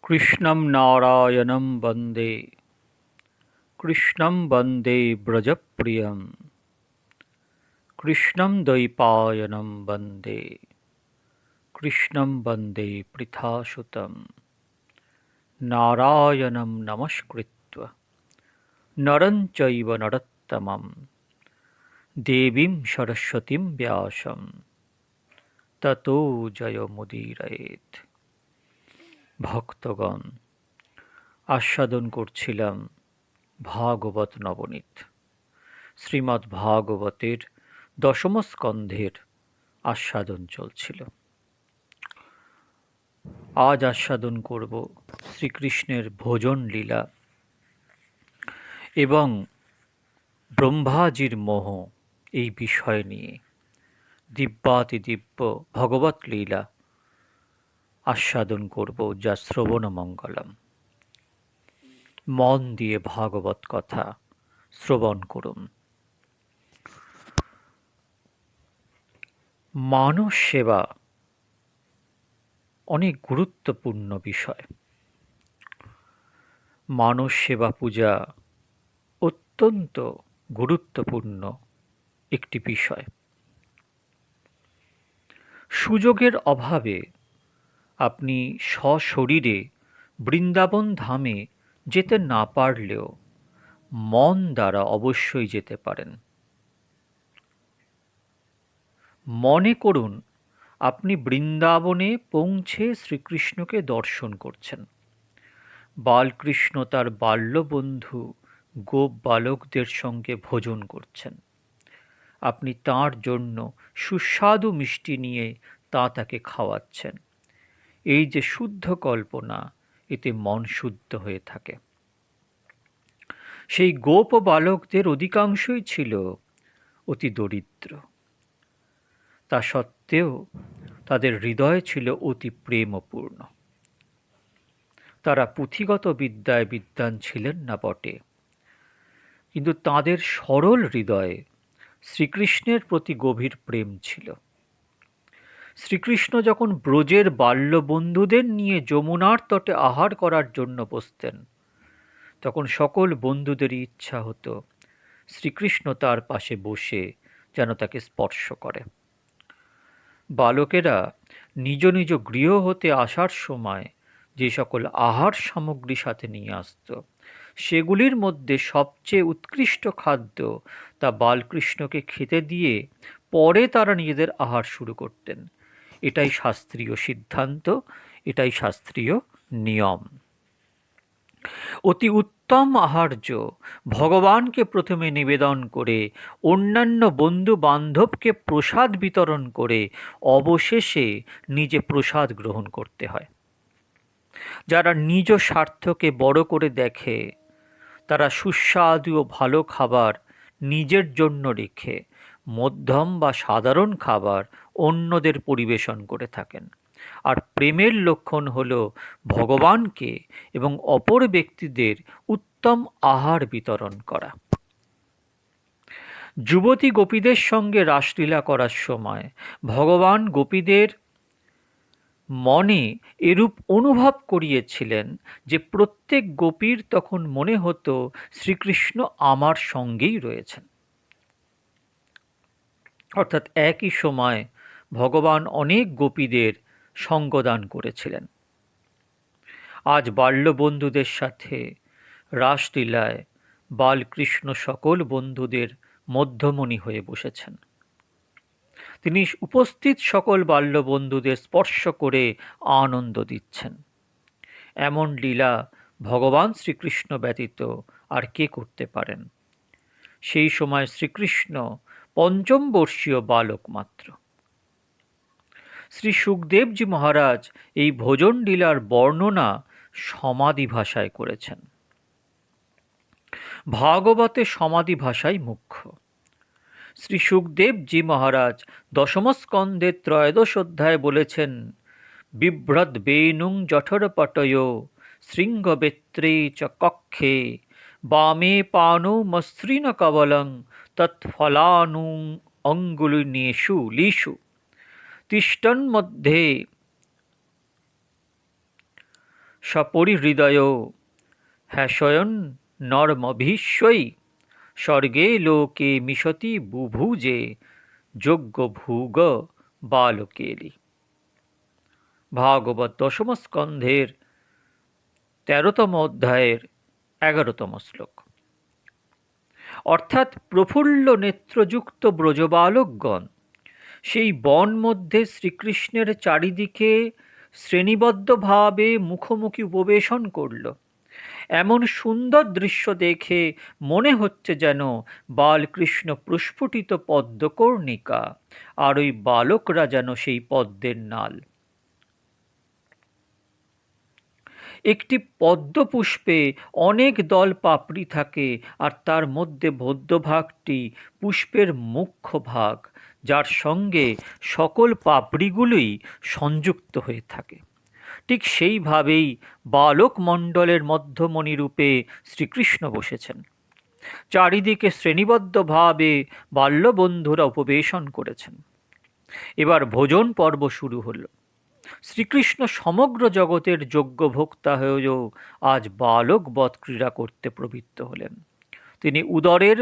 কৃষ্ণং নারায়ণং বন্দে কৃষ্ণং বন্দে ব্রজপ্রিয়ং কৃষ্ণং দ্বৈপায়নং বন্দে কৃষ্ণং বন্দে পৃথাসুতং নারায়ণং নমস্কৃত্য নরং চৈব নরোত্তমং দেবীং সরস্বতীং ব্যাসং ততো জয়মুদীরয়েৎ। ভক্তগণ, আস্বাদন করছিলাম ভাগবত নবনীত, শ্রীমদ্ ভাগবতের দশম স্কন্ধের আস্বাদন চলছিল। আজ আস্বাদন করব শ্রীকৃষ্ণের ভোজন লীলা এবং ব্রহ্মাজির মোহ এই বিষয় নিয়ে দিব্যাতিদিব্য ভগবৎ লীলা আস্বাদন করব, যা শ্রবণ মঙ্গলম। মন দিয়ে ভাগবত কথা শ্রবণ করুন। মানব সেবা অনেক গুরুত্বপূর্ণ বিষয়। মানব সেবা পূজা অত্যন্ত গুরুত্বপূর্ণ একটি বিষয়। সুযোগের অভাবে আপনি সশরীরে বৃন্দাবন ধামে যেতে না পারলেও মন দ্বারা অবশ্যই যেতে পারেন। মনে করুন আপনি বৃন্দাবনে পৌঁছে শ্রীকৃষ্ণকে দর্শন করছেন। বালকৃষ্ণ তার বাল্যবন্ধু গোপ বালকদের সঙ্গে ভোজন করছেন। আপনি তাঁর জন্য সুস্বাদু মিষ্টি নিয়ে তাকে খাওয়াচ্ছেন। এই যে শুদ্ধ কল্পনা, এতে মন শুদ্ধ হয়ে থাকে। সেই গোপ বালকদের অধিকাংশই ছিল অতি দরিদ্র। তা সত্ত্বেও তাদের হৃদয় ছিল অতি প্রেমপূর্ণ। তারা পুঁথিগত বিদ্যায় বিদ্বান ছিলেন না বটে, কিন্তু তাদের সরল হৃদয়ে শ্রীকৃষ্ণের প্রতি গভীর প্রেম ছিল। শ্রীকৃষ্ণ যখন ব্রজের বাল্যবন্ধুদের নিয়ে যমুনার তটে আহার করার জন্য বসতেন, তখন সকল বন্ধুদেরই ইচ্ছা হতো শ্রীকৃষ্ণ তার পাশে বসে যেন তাকে স্পর্শ করে। বালকেরা নিজ নিজ গৃহ হতে আসার সময় যে সকল আহার সামগ্রী সাথে নিয়ে আসত, সেগুলির মধ্যে সবচেয়ে উৎকৃষ্ট খাদ্য তা বালকৃষ্ণকে খেতে দিয়ে পরে তারা নিজেদের আহার শুরু করতেন। এটাই শাস্ত্রীয় সিদ্ধান্ত, এটাই শাস্ত্রীয় নিয়ম। অতি উত্তম আহার্য ভগবানকে প্রথমে নিবেদন করে, অন্যান্য বন্ধু বান্ধবকে প্রসাদ বিতরণ করে অবশেষে নিজে প্রসাদ গ্রহণ করতে হয়। যারা নিজ স্বার্থকে বড় করে দেখে, তারা সুস্বাদু ও ভালো খাবার নিজের জন্য রেখে মধ্যম বা সাধারণ খাবার অন্যদের পরিবেশন করে থাকেন। আর প্রেমের লক্ষণ হল ভগবানকে এবং অপর ব্যক্তিদের উত্তম আহার বিতরণ করা। যুবতী গোপীদের সঙ্গে রাসলীলা করার সময় ভগবান গোপীদের মনে এরূপ অনুভব করিয়েছিলেন যে প্রত্যেক গোপীর তখন মনে হতো শ্রীকৃষ্ণ আমার সঙ্গেই রয়েছেন। অর্থাৎ একই সময় ভগবান অনেক গোপীদের সঙ্গদান করেছিলেন। আজ বাল্যবন্ধুদের সাথে রাসলীলায় বালকৃষ্ণ সকল বন্ধুদের মধ্যমণি হয়ে বসেছেন। তিনি উপস্থিত সকল বাল্যবন্ধুদের স্পর্শ করে আনন্দ দিচ্ছেন। এমন লীলা ভগবান শ্রীকৃষ্ণ ব্যতীত আর কে করতে পারেন? সেই সময় শ্রীকৃষ্ণ পঞ্চম বর্ষীয় বালক মাত্র। শ্রী সুখদেবজি মহারাজ এই ভোজন লীলার বর্ণনা সমাধি ভাষায় করেছেন। ভাগবতে সমাধি ভাষাই মুখ্য। শ্রী সুখদেবজি মহারাজ দশম স্কন্ধের ত্রয়োদশ অধ্যায়ে বলেছেন, বিভ্রদ বেনুং জঠরপটয় শৃঙ্গবেত্রে চ কক্ষে বামে পানৌ মসৃণ কবলং তৎফলানুং অঙ্গুলিনেষু লিষু তিষ্ঠন্মধ্যে সপরিহৃদয় হ্যাশয়ন নর্মভীষ্যই স্বর্গে লোকে মিশতি বুভুজে যোগ্য ভূগ বালকেলি। ভাগবত দশম স্কন্ধের ১৩তম অধ্যায়ের ১১তম শ্লোক। অর্থাৎ প্রফুল্ল নেত্রযুক্ত ব্রজবালকগণ সেই বন মধ্যে শ্রীকৃষ্ণের চারিদিকে শ্রেণীবদ্ধভাবে মুখোমুখি উপবেশন করল। এমন সুন্দর দৃশ্য দেখে মনে হচ্ছে যেন বালকৃষ্ণ প্রস্ফুটিত পদ্মকর্ণিকা, আর ওই বালকরা যেন সেই পদ্মের নাল। একটি পদ্ম পুষ্পে অনেক দল পাপড়ি থাকে, আর তার মধ্যে মধ্যভাগটি পুষ্পের মুখ্য ভাগ, যার সঙ্গে সকল পাপড়িগুলোই সংযুক্ত হয়ে থাকে। ঠিক সেইভাবেই বালক মণ্ডলের মধ্যমণি রূপে শ্রীকৃষ্ণ বসেছেন। চারিদিকে শ্রেণীবদ্ধভাবে বাল্যবন্ধুরা উপবেশন করেছেন। এবার ভোজন পর্ব শুরু হল। শ্রীকৃষ্ণ সমগ্র জগতের যোগ্য ভোক্তা হয়েও আজ বালক বধ ক্রীড়া করতে প্রবৃত্ত হলেন। তিনি উদরের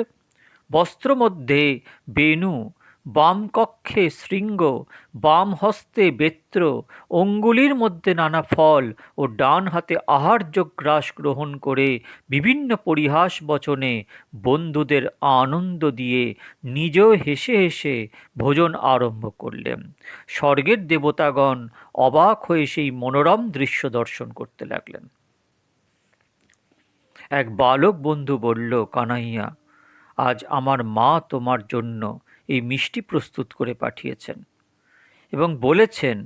বস্ত্র মধ্যে বেণু, বাম কক্ষে শৃঙ্গ, বাম হস্তে বেত্র, অঙ্গুলির মধ্যে নানা ফল ও ডান হাতে আহার্য গ্রাস গ্রহণ করে বিভিন্ন পরিহাস বচনে বন্ধুদের আনন্দ দিয়ে নিজেও হেসে হেসে ভোজন আরম্ভ করলেন। স্বর্গের দেবতাগণ অবাক হয়ে সেই মনোরম দৃশ্য দর্শন করতে লাগলেন। এক বালক বন্ধু বলল, কানাইয়া, আজ আমার মা তোমার জন্য এই মিষ্টি প্রস্তুত করে পাঠিয়েছেন এবং বলেছেন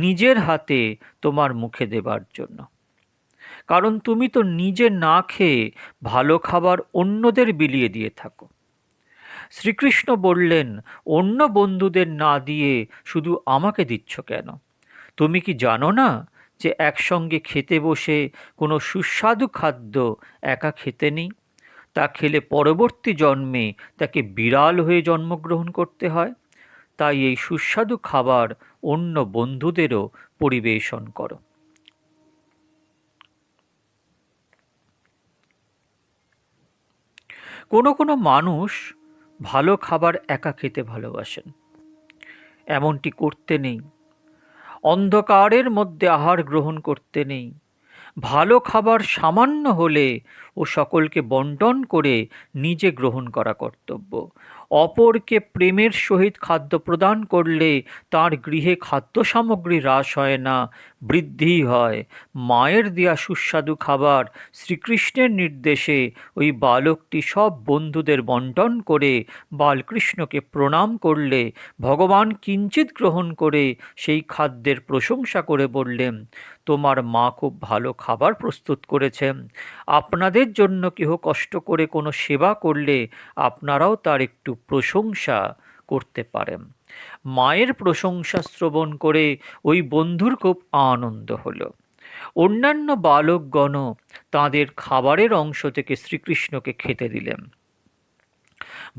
নিজের হাতে তোমার মুখে দেবার জন্য, কারণ তুমি তো নিজে না খেয়ে ভালো খাবার অন্যদের বিলিয়ে দিয়ে থাকো। শ্রীকৃষ্ণ বললেন, অন্য বন্ধুদের না দিয়ে শুধু আমাকে দিচ্ছ কেন? তুমি কি জানো না যে একসঙ্গে খেতে বসে কোনো সুস্বাদু খাদ্য একা খেতে নেই? তা খেলে পরবর্তী জন্মে তাকে বিড়াল হয়ে জন্মগ্রহণ করতে হয়। তাই এই সুস্বাদু খাবার অন্য বন্ধুদেরও পরিবেশন করো। কোনো কোনো মানুষ ভালো খাবার একা খেতে ভালোবাসেন। এমনটি করতে নেই। অন্ধকারের মধ্যে আহার গ্রহণ করতে নেই। ভালো খাবার সামান্য হলে ও সকলকে বন্টন করে নিজে গ্রহণ করা কর্তব্য। অপরকে প্রেমের সহিত খাদ্য প্রদান করলে তার গৃহে খাদ্য সামগ্রী হ্রাস হয় না, বৃদ্ধি হয়। মায়ের দেয়া সুস্বাদু খাবার শ্রীকৃষ্ণের নির্দেশে ওই বালকটি সব বন্ধুদের বন্টন করে বালকৃষ্ণকে প্রণাম করলে ভগবান কিঞ্চিৎ গ্রহণ করে সেই খাদ্যের প্রশংসা করে বললেন, তোমার মা খুব ভালো খাবার প্রস্তুত করেছেন। আপনাদের জন্য কেহ কষ্ট করে কোনো সেবা করলে আপনারাও তার একটু প্রশংসা করতে পারেন। মায়ের প্রশংসা শ্রবণ করে ওই বন্ধুর খুব আনন্দ হলো। অন্যান্য বালকগণও তাঁদের খাবারের অংশ থেকে শ্রীকৃষ্ণকে খেতে দিলেন।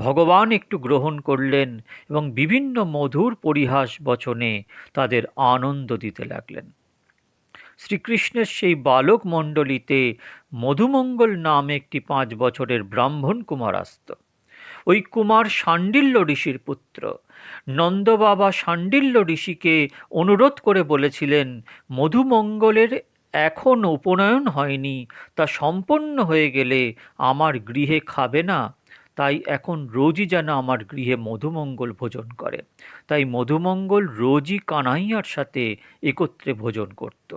ভগবান একটু গ্রহণ করলেন এবং বিভিন্ন মধুর পরিহাস বচনে তাদের আনন্দ দিতে লাগলেন। শ্রীকৃষ্ণের সেই বালক মণ্ডলীতে মধুমঙ্গল নামে একটি 5 বছরের ব্রাহ্মণ কুমার আসত। ওই কুমার শাণ্ডিল্য ঋষির পুত্র। নন্দবাবা শাণ্ডিল্য ঋষিকে অনুরোধ করে বলেছিলেন, মধুমঙ্গলের এখন উপনয়ন হয়নি, তা সম্পন্ন হয়ে গেলে আমার গৃহে খাবে না, তাই এখন রোজই যেন আমার গৃহে মধুমঙ্গল ভোজন করে। তাই মধুমঙ্গল রোজই কানাইয়ার সাথে একত্রে ভোজন করত।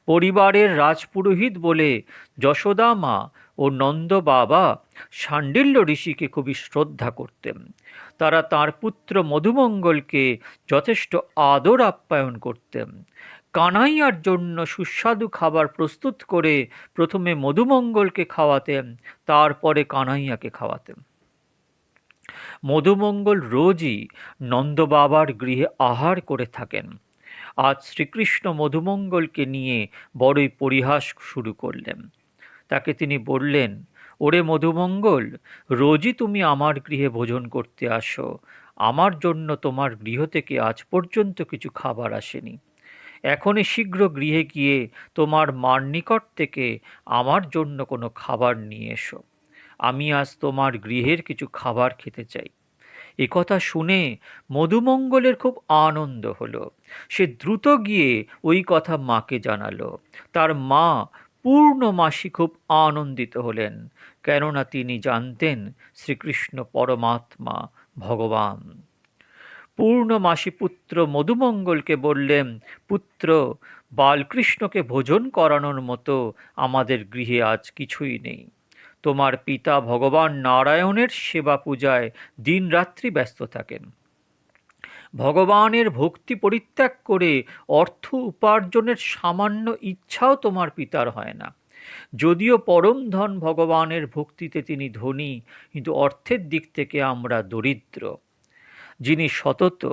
পরিবারের রাজপুরোহিত বলে যশোদা মা ও নন্দ বাবা শাণ্ডিল্য ঋষিকে খুবই শ্রদ্ধা করতেন। তারা তাঁর পুত্র মধুমঙ্গলকে যথেষ্ট আদর আপ্যায়ন করতেন। কানাইয়ার জন্য সুস্বাদু খাবার প্রস্তুত করে প্রথমে মধুমঙ্গলকে খাওয়াতেন, তারপরে কানাইয়াকে খাওয়াতেন। মধুমঙ্গল রোজই নন্দবাবার গৃহে আহার করে থাকেন। আজ শ্রীকৃষ্ণ মধুমঙ্গলকে নিয়ে বড়ই পরিহাস শুরু করলেন। তাকে তিনি বললেন, ওরে মধুমঙ্গল, রোজই তুমি আমার গৃহে ভোজন করতে আসো, আমার জন্য তোমার গৃহ থেকে আজ পর্যন্ত কিছু খাবার আসেনি। এখনই শীঘ্র গৃহে গিয়ে তোমার মার নিকট থেকে আমার জন্য কোনো খাবার নিয়ে এসো। আমি আজ তোমার গৃহের কিছু খাবার খেতে চাই। একথা শুনে মধুমঙ্গলের খুব আনন্দ হলো। সে দ্রুত গিয়ে ওই কথা মাকে জানালো। তার মা পূর্ণমাসী খুব আনন্দিত হলেন, কেননা তিনি জানতেন শ্রীকৃষ্ণ পরমাত্মা ভগবান। পূর্ণমাসী পুত্র মধুমঙ্গলকে বললেন, পুত্র, বালকৃষ্ণকে ভোজন করানোর মতো আমাদের গৃহে আজ কিছুই নেই। তোমার পিতা ভগবান নারায়ণের সেবা পূজায় দিনরাত্রি ব্যস্ত থাকেন। ভগবানের ভক্তি পরিত্যাগ করে অর্থ উপার্জনের সামান্য ইচ্ছাও তোমার পিতার হয় না। যদিও পরম ধন ভগবানের ভক্তিতে তিনি ধনী, কিন্তু অর্থের দিক থেকে আমরা দরিদ্র। যিনি সতত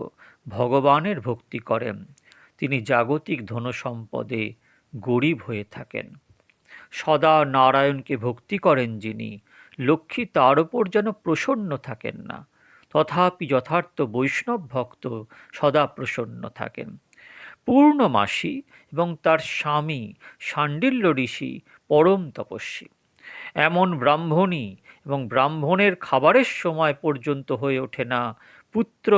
ভগবানের ভক্তি করেন, তিনি জাগতিক ধনসম্পদে গরিব হয়ে থাকেন। সদা নারায়ণকে ভক্তি করেন যিনি, লক্ষ্মী তার ওপর যেন প্রসন্ন থাকেন না, তথাপি যথার্থ বৈষ্ণব ভক্ত সদা প্রসন্ন থাকেন। পূর্ণমাসী এবং তার স্বামী শাণ্ডিল্য ঋষি পরম তপস্বী। এমন ব্রাহ্মণী এবং ব্রাহ্মণের খাবারের সময় পর্যন্ত হয়ে ওঠে না। পুত্র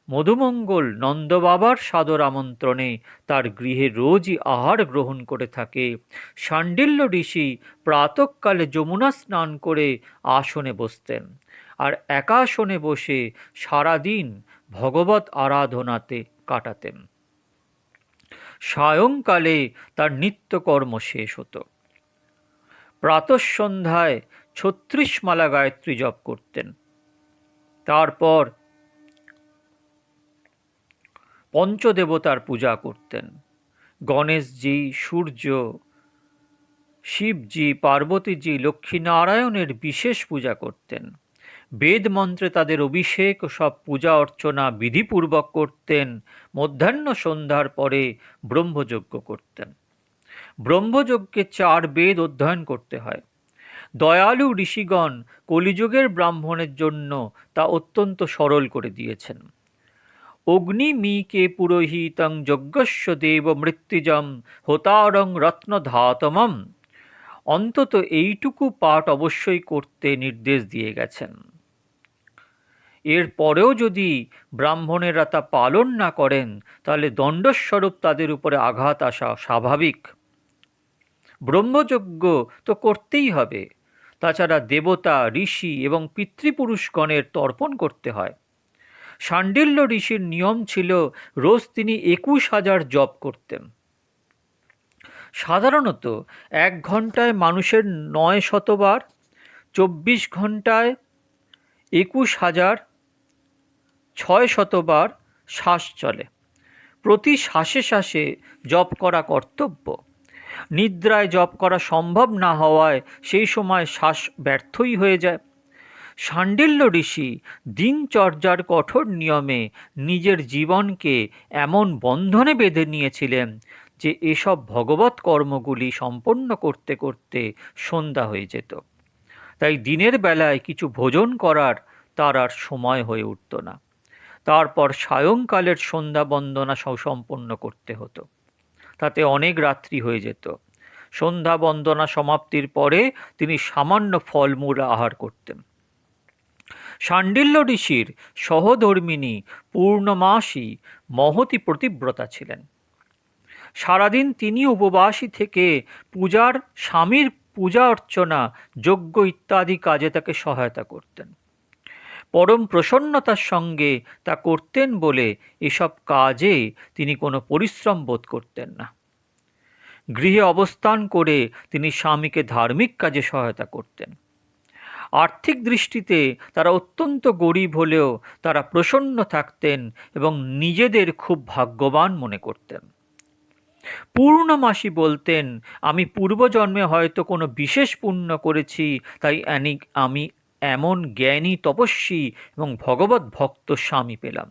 মধুমঙ্গল নন্দবাবার সাদর আমন্ত্রণে তার গৃহে রোজই আহার গ্রহণ করে থাকে। শাণ্ডিল্য ঋষি প্রাতঃকালে যমুনা স্নান করে আসনে বসতেন, আর একাসনে বসে সারাদিন ভগবত আরাধনাতে কাটাতেন। সায়ংকালে তার নিত্যকর্ম শেষ হতো। প্রাতঃসন্ধ্যায় ৩৬ মালা গায়ত্রী জপ করতেন। তারপর পঞ্চদেবতার পূজা করতেন। গণেশজি, সূর্য, শিবজি, পার্বতীজি, লক্ষ্মীনারায়ণের বিশেষ পূজা করতেন। বেদ মন্ত্রে তাদের অভিষেক ও সব পূজা অর্চনা বিধিপূর্বক করতেন। মধ্যাহ্ন সন্ধ্যার পরে ব্রহ্মযজ্ঞ করতেন। ব্রহ্মযজ্ঞে ৪ বেদ অধ্যয়ন করতে হয়। দয়ালু ঋষিগণ কলিযুগের ব্রাহ্মণের জন্য তা অত্যন্ত সরল করে দিয়েছেন। অগ্নিমিকে পুরোহিতং যজ্ঞস্য দেব মৃত্যুজম হোতারং রত্নধাতমম। অন্তত এইটুকু পাঠ অবশ্যই করতে নির্দেশ দিয়ে গেছেন। এর পরেও যদি ব্রাহ্মণেরা তা পালন না করেন, তাহলে দণ্ডস্বরূপ তাদের উপরে আঘাত আসা স্বাভাবিক। ব্রহ্মযজ্ঞ তো করতেই হবে, তাছাড়া দেবতা, ঋষি এবং পিতৃপুরুষগণের তর্পণ করতে হয়। শাণ্ডিল্য ঋষির নিয়ম ছিল রোজ তিনি ২১,০০০ জপ করতেন। সাধারণত ১ ঘন্টায় মানুষের ৯০০ বার, ২৪ ঘন্টায় ২১,৬০০ বার শ্বাস চলে। প্রতি শ্বাসে শ্বাসে জপ করা কর্তব্য। নিদ্রায় জপ করা সম্ভব না হওয়ায় সেই সময় শ্বাস ব্যর্থই হয়ে যায়। শাণ্ডিল্য ঋষি দিনচর্যার কঠোর নিয়মে নিজের জীবনকে এমন বন্ধনে বেঁধে নিয়েছিলেন যে এসব ভগবৎ কর্মগুলি সম্পন্ন করতে করতে সন্ধ্যা হয়ে যেত। তাই দিনের বেলায় কিছু ভোজন করার তার আর সময় হয়ে উঠত না। তারপর সায়ংকালের সন্ধ্যা বন্দনা সম্পন্ন করতে হতো, তাতে অনেক রাত্রি হয়ে যেত। সন্ধ্যা বন্দনা সমাপ্তির পরে তিনি সামান্য ফলমূল আহার করতেন। শাণ্ডিল্য ঋষির সহধর্মিণী পূর্ণমাসী মহতী প্রতিব্রতা ছিলেন। সারাদিন তিনি উপবাসী থেকে স্বামীর পূজা অর্চনা, যজ্ঞ ইত্যাদি কাজে তাকে সহায়তা করতেন। পরম প্রসন্নতার সঙ্গে তা করতেন বলে এসব কাজে তিনি কোনো পরিশ্রম বোধ করতেন না। গৃহে অবস্থান করে তিনি স্বামীকে ধার্মিক কাজে সহায়তা করতেন। আর্থিক দৃষ্টিতে তারা অত্যন্ত গরিব হলেও তারা প্রসন্ন থাকতেন এবং নিজেদের খুব ভাগ্যবান মনে করতেন। পূর্ণমাসী বলতেন, আমি পূর্বজন্মে হয়তো কোনো বিশেষ পুণ্য করেছি, তাই আমি এমন জ্ঞানী, তপস্বী এবং ভগবত ভক্ত স্বামী পেলাম।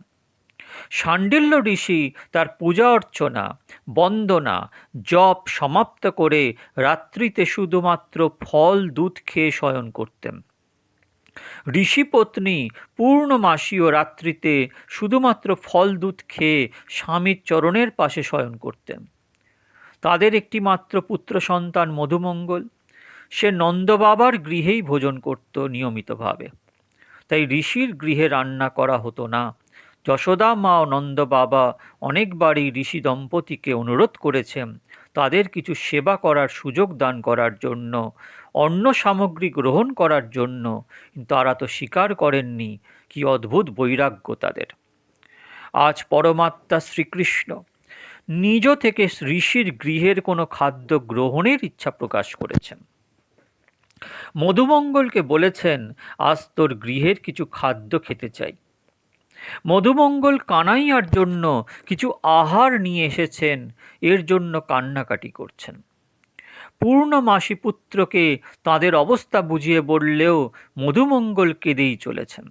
শাণ্ডিল্য ঋষি তার পূজা অর্চনা, বন্দনা, জপ সমাপ্ত করে রাত্রিতে শুধুমাত্র ফল দুধ খেয়ে শয়ন করতেন। ঋষিপত্নী পূর্ণমাসী ও রাত্রিতে শুধুমাত্র ফল দুধ খেয়ে স্বামীর চরণের পাশে শয়ন করতেন। তাদের একটি মাত্র পুত্র সন্তান মধুমঙ্গল, সে নন্দবাবার গৃহেই ভোজন করত নিয়মিতভাবে। তাই ঋষির গৃহে রান্না করা হতো না। যশোদা মা ও নন্দ বাবা অনেকবারই ঋষি দম্পতিকে অনুরোধ করেছেন তাদের কিছু সেবা করার সুযোগ দান করার জন্য, অন্ন সামগ্রী গ্রহণ করার জন্য, কিন্তু তারা তো স্বীকার করেননি। কি অদ্ভুত বৈরাগ্য তাদের! আজ পরমাত্মা শ্রীকৃষ্ণ নিজ থেকে ঋষির গৃহের কোনো খাদ্য গ্রহণের ইচ্ছা প্রকাশ করেছেন। মধুমঙ্গলকে বলেছেন, আজ তোর গৃহের কিছু খাদ্য খেতে চাই। মধুমঙ্গল কানাইয়ার জন্য কিছু আহার নিয়ে এসেছেন, এর জন্য কান্নাকাটি করছেন। পূর্ণমাসী পুত্রকে তাদের অবস্থা বুঝিয়ে বললেও মধুমঙ্গল কেঁদেই চলেছেন।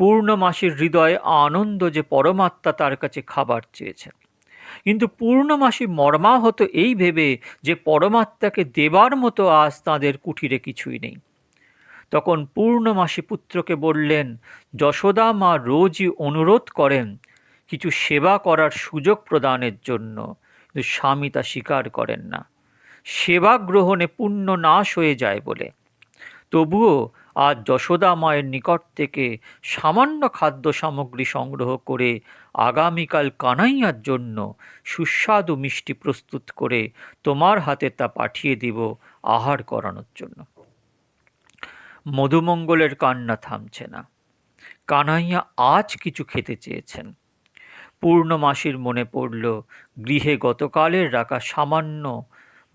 পূর্ণমাসীর হৃদয়ে আনন্দ যে পরমাত্মা তার কাছে খাবার চেয়েছেন, কিন্তু পূর্ণমাসী মর্মাহত এই ভেবে যে পরমাত্মাকে দেবার মতো আজ তাঁদের কুঠিরে কিছুই নেই। তখন পূর্ণমাসী পুত্রকে বললেন, যশোদা মা রোজই অনুরোধ করেন কিছু সেবা করার সুযোগ প্রদানের জন্য, কিন্তু স্বামী তা স্বীকার করেন না, সেবা গ্রহণে পুণ্য নাশ হয়ে যায় বলে। তবুও আজ যশোদা মায়ের নিকট থেকে সামান্য খাদ্য সামগ্রী সংগ্রহ করে আগামীকাল কানাইয়ার জন্য সুস্বাদু মিষ্টি প্রস্তুত করে তোমার হাতে তা পাঠিয়ে দিব আহার করানোর জন্য। মধুমঙ্গলের কান্না থামছে না। কানাইয়া আজ কিছু খেতে চেয়েছেন। পূর্ণমাসীর মনে পড়ল গৃহে গতকালের রাখা সামান্য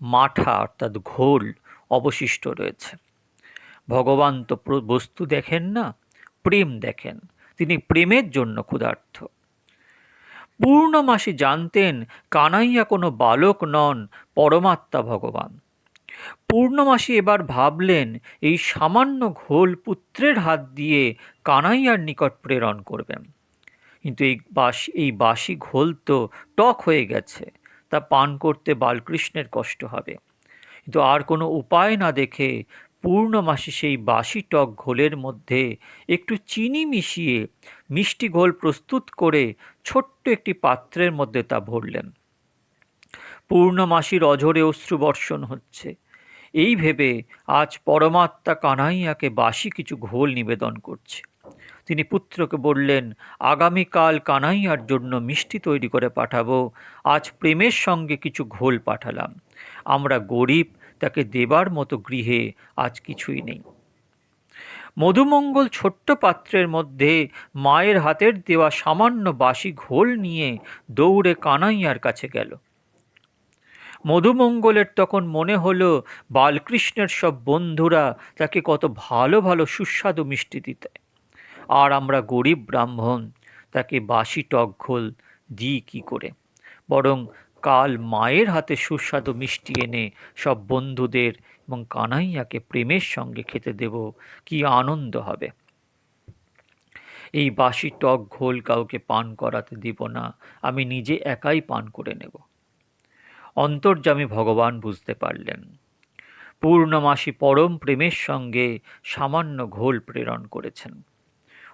মাঠা অর্থাৎ ঘোল অবশিষ্ট রয়েছে। ভগবান তো বস্তু দেখেন না, প্রেম দেখেন। তিনি প্রেমের জন্য ক্ষুধার্ত। পূর্ণমাসী জানতেন কানাইয়া কোনো বালক নন, পরমাত্মা ভগবান। পূর্ণমাসী এবার ভাবলেন এই সামান্য ঘোল পুত্রের হাত দিয়ে কানাইয়ার নিকট প্রেরণ করবেন। কিন্তু এই বাসি ঘোল তো টক হয়ে গেছে, তা পান করতে বালকৃষ্ণের কষ্ট হবে। কিন্তু আর কোনো উপায় না দেখে পূর্ণমাসী সেই বাসি টক ঘোলের মধ্যে একটু চিনি মিশিয়ে মিষ্টি ঘোল প্রস্তুত করে ছোট্ট একটি পাত্রের মধ্যে তা ভরলেন। পূর্ণমাসীর অঝরে অশ্রুবর্ষণ হচ্ছে। এই ভেবে আজ পরমাত্মা কানাইয়াকে বাসি কিছু ঘোল নিবেদন করছে। তিনি পুত্রকে বললেন, আগামীকাল কানাইয়ার জন্য মিষ্টি তৈরি করে পাঠাবো, আজ প্রেমের সঙ্গে কিছু ঘোল পাঠালাম। আমরা গরিব, তাকে দেবার মতো গৃহে আজ কিছুই নেই। মধুমঙ্গল ছোট্ট পাত্রের মধ্যে মায়ের হাতের দেওয়া সামান্য বাসি ঘোল নিয়ে দৌড়ে কানাইয়ার কাছে গেল। মধুমঙ্গলের তখন মনে হলো বালকৃষ্ণের সব বন্ধুরা তাকে কত ভালো ভালো সুস্বাদু মিষ্টি দিতে, আর আমরা গরিব ব্রাহ্মণ, তাকে বাসি টক ঘোল দিই কী করে? বরং কাল মায়ের হাতে সুস্বাদু মিষ্টি এনে সব বন্ধুদের এবং কানাইয়াকে প্রেমের সঙ্গে খেতে দেব, কি আনন্দ হবে। এই বাসি টক ঘোল কাউকে পান করাতে দিব না, আমি নিজে একাই পান করে নেব। অন্তর্যামী ভগবান বুঝতে পারলেন পূর্ণমাসী পরম প্রেমের সঙ্গে সামান্য ঘোল প্রেরণ করেছেন,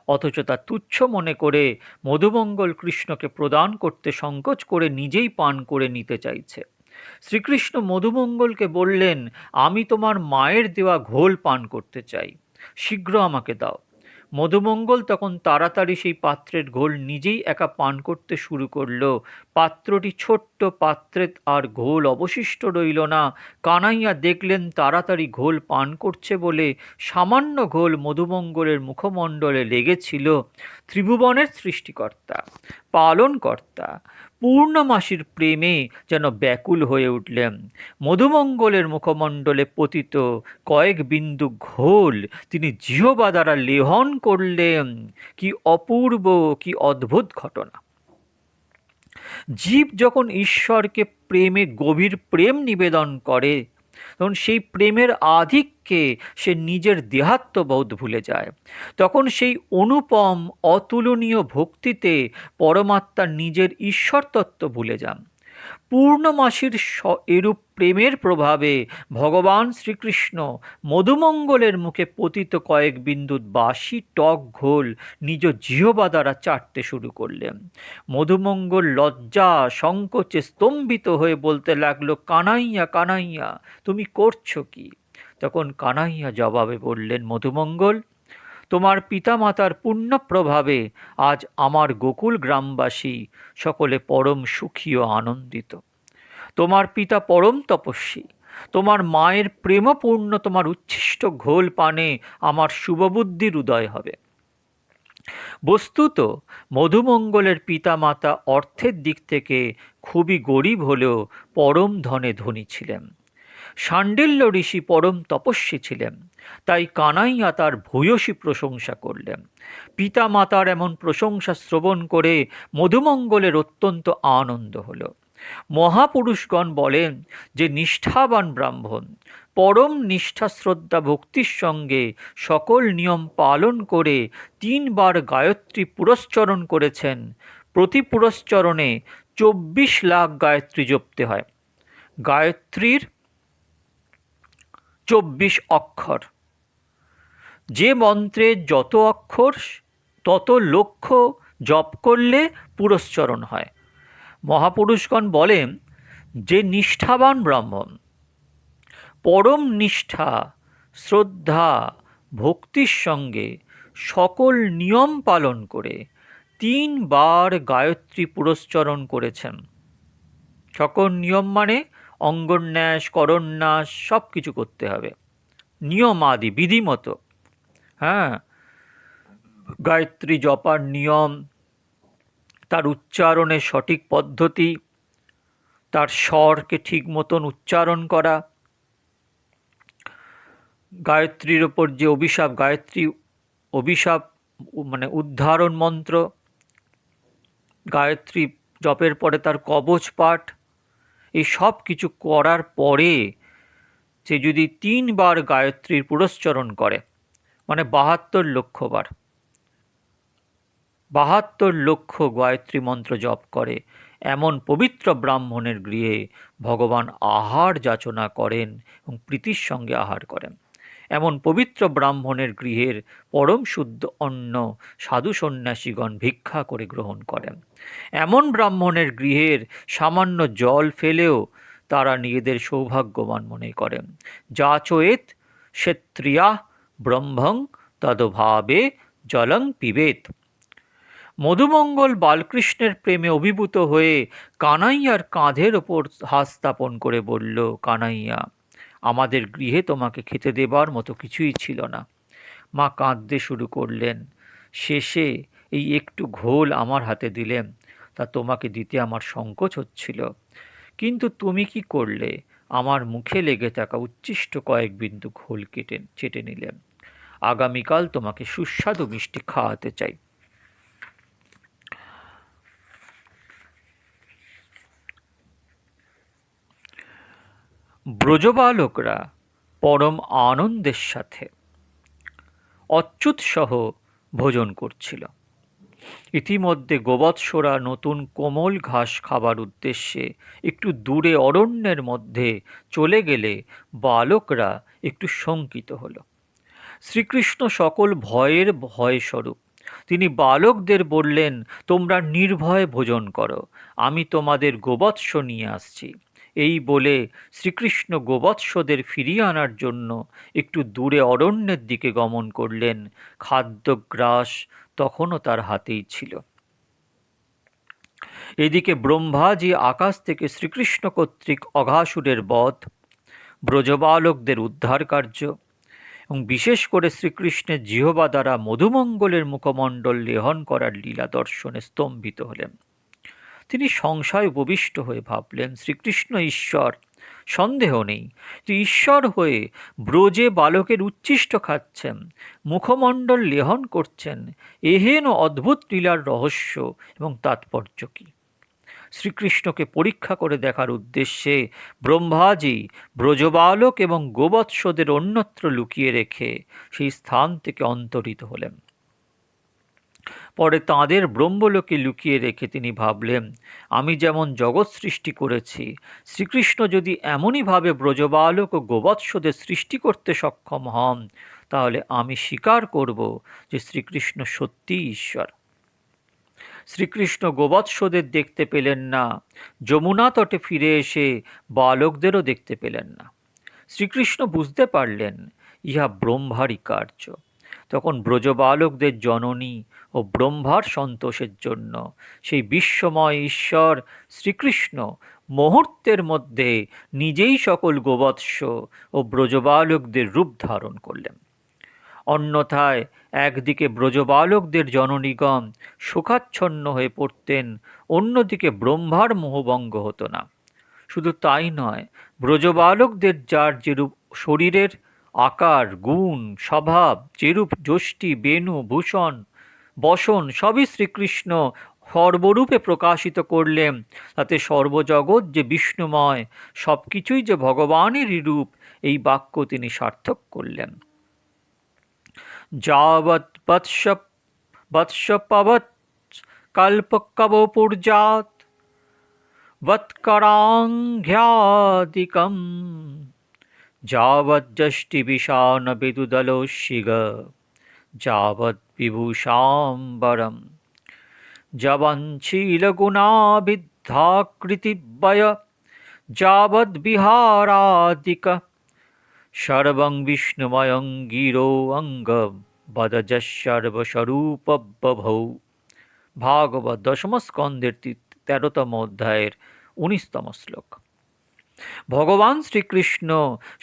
অথচ তা তুচ্ছ মনে করে মধুমঙ্গল কৃষ্ণকে প্রদান করতে সংকোচ করে নিজেই পান করে নিতে চাইছে। শ্রীকৃষ্ণ মধুমঙ্গলকে বললেন, আমি তোমার মায়ের দেওয়া ঘোল পান করতে চাই, শীঘ্র আমাকে দাও। মধুমঙ্গল তখন তাড়াতাড়ি সেই পাত্রের ঘোল নিজেই একা পান করতে শুরু করল। পাত্রটি ছোট্ট, পাত্রে আর ঘোল অবশিষ্ট রইল না। কানাইয়া দেখলেন তাড়াতাড়ি ঘোল পান করছে বলে সামান্য ঘোল মধুমঙ্গলের মুখমণ্ডলে লেগেছিল। ত্রিভুবনের সৃষ্টিকর্তা, পালনকর্তা পূর্ণমাসীর প্রেমে যেন ব্যাকুল হয়ে উঠলেন। মধুমঙ্গলের মুখমণ্ডলে পতিত কয়েক বিন্দু ঘোল তিনি জিহ্বা দ্বারা লেহন করলেন। কি অপূর্ব, কি অদ্ভুত ঘটনা! জীব যখন ঈশ্বরকে প্রেমে গভীর প্রেম নিবেদন করে, তখন সেই প্রেমের আধিক্যে সে নিজের দেহাত্মবোধ ভুলে যায়। তখন সেই অনুপম অতুলনীয় ভক্তিতে পরমাত্মা নিজের ঈশ্বর তত্ত্ব ভুলে যান। পূর্ণমাসীর এরূপ প্রেমের প্রভাবে ভগবান শ্রীকৃষ্ণ মধুমঙ্গলের মুখে পতিত কয়েক বিন্দু বাসি টক ঘোল নিজ জিহ্বা দ্বারা চাটতে শুরু করলেন। মধুমঙ্গল লজ্জা সংকোচে স্তম্ভিত হয়ে বলতে লাগলো, কানাইয়া কানাইয়া, তুমি করছো কি? তখন কানাইয়া জবাবে বললেন, মধুমঙ্গল, তোমার পিতামাতার পুণ্য প্রভাবে আজ আমার গোকুল গ্রামবাসী সকলে পরম সুখী ও আনন্দিত। তোমার পিতা পরম তপস্বী, তোমার মায়ের প্রেমপূর্ণ তোমার উচ্ছিষ্ট ঘোল পানে আমার শুভবুদ্ধির উদয় হবে। বস্তুত মধুমঙ্গলের পিতামাতা অর্থের দিক থেকে খুবই গরিব হলেও পরম ধনে ধনী ছিলেন। শাণ্ডিল্য ঋষি পরম তপস্বী ছিলেন, তাই কানাইয়া তার ভূয়সী প্রশংসা করলেন। পিতা মাতার এমন প্রশংসা শ্রবণ করে মধুমঙ্গলের অত্যন্ত আনন্দ হল। মহাপুরুষগণ বলেন যে নিষ্ঠাবান ব্রাহ্মণ পরম নিষ্ঠা শ্রদ্ধা ভক্তির সঙ্গে সকল নিয়ম পালন করে 3 বার গায়ত্রী পুরস্চরণ করেছেন, প্রতি পুরস্চরণে 24 লাখ গায়ত্রী জপতে হয়। গায়ত্রীর 24 অক্ষর, যে মন্ত্রে যত অক্ষর তত লক্ষ জপ করলে পুরস্চরণ হয়। মহাপুরুষগণ বলেন যে নিষ্ঠাবান ব্রাহ্মণ পরম নিষ্ঠা শ্রদ্ধা ভক্তির সঙ্গে সকল নিয়ম পালন করে 3 বার গায়ত্রী পুরস্চরণ করেছেন। সকল নিয়ম মানে অঙ্গন্যাস করন্যাস সব কিছু করতে হবে, নিয়ম আদি বিধিমতো। হ্যাঁ, গায়ত্রী জপার নিয়ম, তার উচ্চারণের সঠিক পদ্ধতি, তার স্বরকে ঠিক মতন উচ্চারণ করা, গায়ত্রীর ওপর যে অভিশাপ, গায়ত্রী অভিশাপ মানে উদ্ধারণ মন্ত্র, গায়ত্রী জপের পরে তার কবচ পাঠ, এই সব কিছু করার পরে সে যদি 3 বার গায়ত্রীর পুরস্চরণ করে, মানে 72 লক্ষ বার, 72 লক্ষ গায়ত্রী মন্ত্র জপ করে, এমন পবিত্র ব্রাহ্মণের গৃহে ভগবান আহার যাচনা করেন এবং প্রীতির সঙ্গে আহার করেন। এমন পবিত্র ব্রাহ্মণের গৃহের পরম শুদ্ধ অন্ন সাধু সন্ন্যাসীগণ ভিক্ষা করে গ্রহণ করেন। এমন ব্রাহ্মণের গৃহের সামান্য জল ফেলেও তারা নিজেদের সৌভাগ্যবান মনে করেন। যাচয়েত ক্ষেত্রিয়া ব্রহ্মং তদভাবে জলং পিবেত। মধুমঙ্গল বালকৃষ্ণের প্রেমে অভিভূত হয়ে কানাইয়ার কাঁধের ওপর হাত স্থাপন করে বলল, কানাইয়া, আমাদের গৃহে তোমাকে খেতে দেবার মতো কিছুই ছিল না। মা কাঁদতে শুরু করলেন। শেষে এই একটু ঘোল আমার হাতে দিলেন, তা তোমাকে দিতে আমার সংকোচ হচ্ছিল, কিন্তু তুমি কি করলে? আমার মুখে লেগে থাকা উচ্ছিষ্ট কয়েক বিন্দু ঘোল চেটে নিলেন। আগামীকাল তোমাকে সুস্বাদু মিষ্টি খাওয়াতে চাই। ব্রজবালকরা পরম আনন্দের সাথে অচ্যুত সহ ভোজন করছিল। ইতিমধ্যে গোবৎসরা নতুন কোমল ঘাস খাবার উদ্দেশ্যে একটু দূরে অরণ্যের মধ্যে চলে গেলে বালকরা একটু শঙ্কিত হল। শ্রীকৃষ্ণ সকল ভয়ের ভয়স্বরূপ। তিনি বালকদের বললেন, তোমরা নির্ভয়ে ভোজন করো, আমি তোমাদের গোবৎস নিয়ে আসছি। এই বলে শ্রীকৃষ্ণ গোবৎসদের ফিরিয়ে আনার জন্য একটু দূরে অরণ্যের দিকে গমন করলেন। খাদ্যগ্রাস তখনও তার হাতেই ছিল। এদিকে ব্রহ্মাজি আকাশ থেকে শ্রীকৃষ্ণ কর্তৃক অঘাসুরের বধ, ব্রজবালকদের উদ্ধার কার্য এবং বিশেষ করে শ্রীকৃষ্ণের জিহ্বা দ্বারা মধুমঙ্গলের মুখমণ্ডল লেহন করার লীলা দর্শনে স্তম্ভিত হলেন। তিনি সংশয় উপবিষ্ট হয়ে ভাবলেন, শ্রীকৃষ্ণ ঈশ্বর, সন্দেহ নেই, ঈশ্বর হয়ে ব্রজে বালকের উচ্ছিষ্ট খাচ্ছেন, মুখমণ্ডল লেহন করছেন, এহেন অদ্ভুত লীলার রহস্য এবং তাৎপর্য কী? শ্রীকৃষ্ণকে পরীক্ষা করে দেখার উদ্দেশ্যে ব্রহ্মাজি ব্রজবালক এবং গোবৎসদের অন্যত্র লুকিয়ে রেখে সেই স্থান থেকে অন্তর্হিত হলেন। পরে তাঁদের ব্রহ্মলোকে লুকিয়ে রেখে তিনি ভাবলেন, আমি যেমন জগৎ সৃষ্টি করেছি, শ্রীকৃষ্ণ যদি এমনইভাবে ব্রজবালক ও গোবৎসদের সৃষ্টি করতে সক্ষম হন, তাহলে আমি স্বীকার করব যে শ্রীকৃষ্ণ সত্যিই ঈশ্বর। শ্রীকৃষ্ণ গোবৎসদের দেখতে পেলেন না, যমুনা তটে ফিরে এসে বালকদেরও দেখতে পেলেন না। শ্রীকৃষ্ণ বুঝতে পারলেন ইহা ব্রহ্মারই কার্য। তখন ব্রজবালকদের জননী ও ব্রহ্মার সন্তোষের জন্য সেই বিশ্বময় ঈশ্বর শ্রীকৃষ্ণ মুহূর্তের মধ্যে নিজেই সকল গোবৎস ও ব্রজবালকদের রূপ ধারণ করলেন। অন্যথায় একদিকে ব্রজবালকদের জননীগণ শোকাচ্ছন্ন হয়ে পড়তেন, অন্যদিকে ব্রহ্মার মোহভঙ্গ হতো না। শুধু তাই নয়, ব্রজবালকদের যার যেরূপ শরীরের আকার, গুণ, স্বভাব, যেরূপ যষ্টি, বেণু, ভূষণ, বসন সবই শ্রীকৃষ্ণ সর্বরূপে প্রকাশিত করলেন, তাতে সর্বজগৎ যে বিষ্ণুময়, সব কিছুই যে ভগবানেরই রূপ, এই বাক্য তিনি সার্থক করলেন। যাবৎ বৎসপবৎ কল্পকবপুর্জাত वत्कराङ्घ्यादिकं যাবজ্জষ্টিবিশান বিদুদলোশিগ যাবদ্বিভূষাম্বরম যবঞ্ছিলগুণাবিদ্ধাকৃতিবয় যাবদ্বিহারাদিক সর্বং বিষ্ণুময়ং গিরো অঙ্গম বদজসর্বস্বরূপবভৌ। ভাগবত দশম স্কন্ধের 13তম অধ্যায়ের 19তম শ্লোক। ভগবান শ্রীকৃষ্ণ